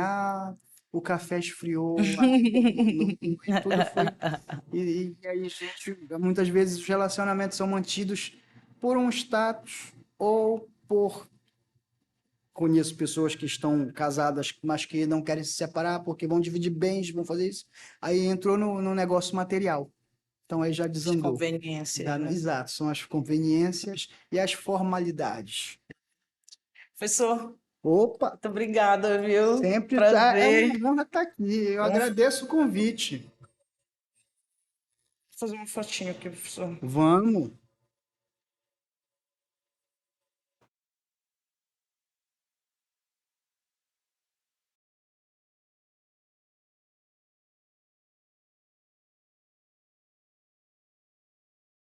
[SPEAKER 2] o café esfriou, tudo foi... E aí, gente, muitas vezes os relacionamentos são mantidos por um status ou por... Conheço pessoas que estão casadas, mas que não querem se separar porque vão dividir bens, vão fazer isso. Aí entrou no negócio material. Então aí já
[SPEAKER 1] As
[SPEAKER 2] desandou.
[SPEAKER 1] conveniências, né?
[SPEAKER 2] Exato, são as conveniências e as formalidades.
[SPEAKER 1] Professor,
[SPEAKER 2] Opa,
[SPEAKER 1] muito obrigada, viu?
[SPEAKER 2] sempre tá, é
[SPEAKER 1] Prazer.
[SPEAKER 2] uma honra estar aqui. Eu agradeço o convite.
[SPEAKER 1] Vou fazer uma fotinho aqui, professor.
[SPEAKER 2] Vamos.